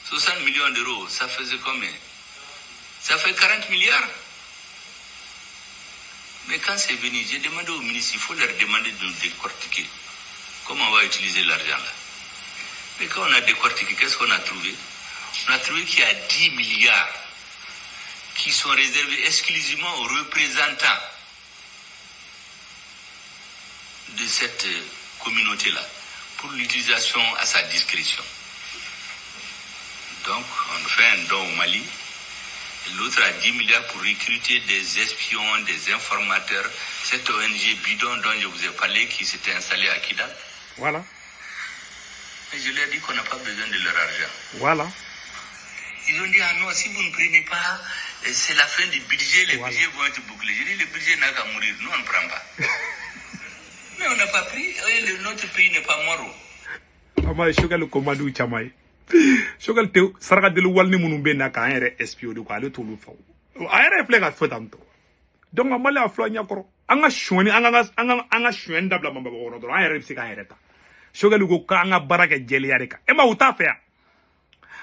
60 millions d'euros, ça faisait combien? Ça fait 40 milliards. Mais quand c'est venu, j'ai demandé au ministre, il faut leur demander de nous décortiquer. Comment on va utiliser l'argent là? Mais quand on a décortiqué, qu'est-ce qu'on a trouvé? On a trouvé qu'il y a 10 milliards qui sont réservés exclusivement aux représentants de cette communauté-là, pour l'utilisation à sa discrétion. Donc, on fait un don au Mali. L'autre a 10 milliards pour recruter des espions, des informateurs. Cette ONG bidon dont je vous ai parlé, qui s'était installée à Kidal. Voilà. Et je leur ai dit qu'on n'a pas besoin de leur argent. Voilà. Ils ont dit, ah non, si vous ne prenez pas, c'est la fin du budget, les budgets vont être bouclés. J'ai dit, le budget n'a qu'à mourir, nous on ne prend pas. Mais on n'a pas pris, et notre pays n'est pas mort. Ama Choguel commandou chamay. Choguel te sarga de walni munu be na ka ere espio de ko ale to lu faw. Ayere flega fotanto. Donc amale aflo nyakoro. Anga shoni anga shwen dabla mamba ko do ayere psika ayere ta. Choguel go ka anga baraka jeli yareka. E ma uta fea.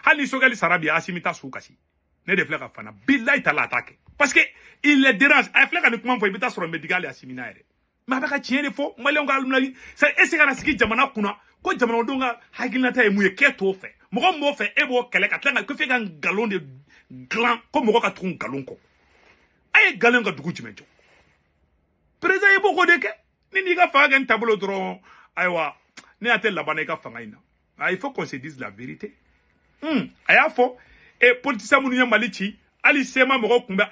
Hali Choguel sarabi asimita sukasi. Ne de flega fana billahi tala attaque. Parce que il les dérange. Ay flega ni kuma fo ibita soro medical asimina ere. Ma baka tiene fo malon ga alumna sa esika na siki jamana kuna ko jamana donga hagilna tay muye keto fe mo fe ebo kele ka tlanga ko fe ga galon de glan ko mo ka tun galon ko ay galon ga dugu jimejo président ebo ko de ke ni ga fa ga tableau dron aywa ni atel la bana ka fa ngaina il faut qu'on se dise la vérité aya fo et politicien munu nya malichi ali sema mo ko kumbe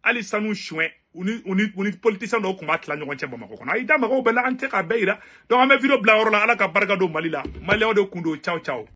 ali sanu chouin uni politicien do kuma tla ñogon ci Bamako kono ay dama ko be la ante ka beira donc am vidéo bla woro la ala ka barga do Mali la Mali o de kundo ciao ciao